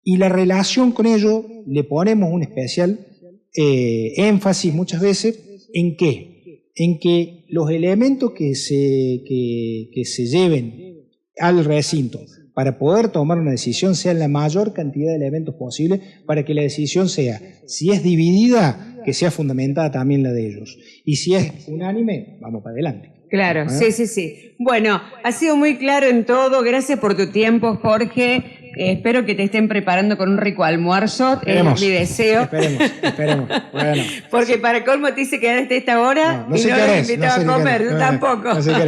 Y la relación con ellos le ponemos un especial énfasis muchas veces, ¿en qué? En que los elementos que se lleven al recinto para poder tomar una decisión sean la mayor cantidad de elementos posible para que la decisión sea, si es dividida, que sea fundamentada también la de ellos. Y si es unánime, vamos para adelante. Claro, sí. Bueno, ha sido muy claro en todo. Gracias por tu tiempo, Jorge. Espero que te estén preparando con un rico almuerzo. Es mi deseo. Esperemos. Bueno. Porque para colmo te dice que hasta esta hora y no me invitaba a comer, yo tampoco. No sé qué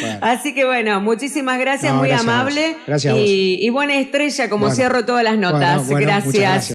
bueno. Así que bueno, muchísimas gracias, muy amable. Gracias a vos. Y buena estrella, como cierro todas las notas. Gracias.